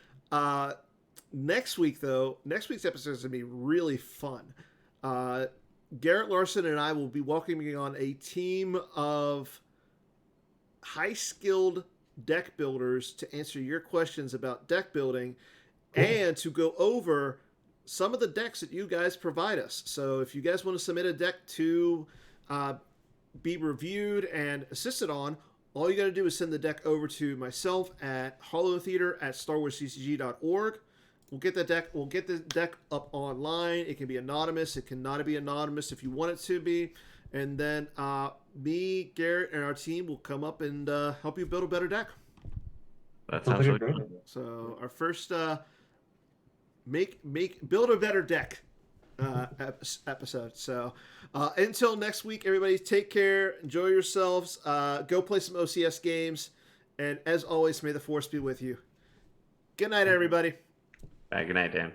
Next week's episode is going to be really fun. Garrett Larson and I will be welcoming on a team of high-skilled deck builders to answer your questions about deck building and to go over some of the decks that you guys provide us. So if you guys want to submit a deck to be reviewed and assisted on, all you got to do is send the deck over to myself at holotheatre@starwarsccg.org. We'll get the deck up online. It can be anonymous. It cannot be anonymous if you want it to be. And then me, Garrett, and our team will come up and help you build a better deck. That sounds really great. cool. So our first build a better deck episode. So until next week, everybody, take care, enjoy yourselves, go play some OCS games, and as always, may the force be with you. Good night, everybody. Good night, Dan.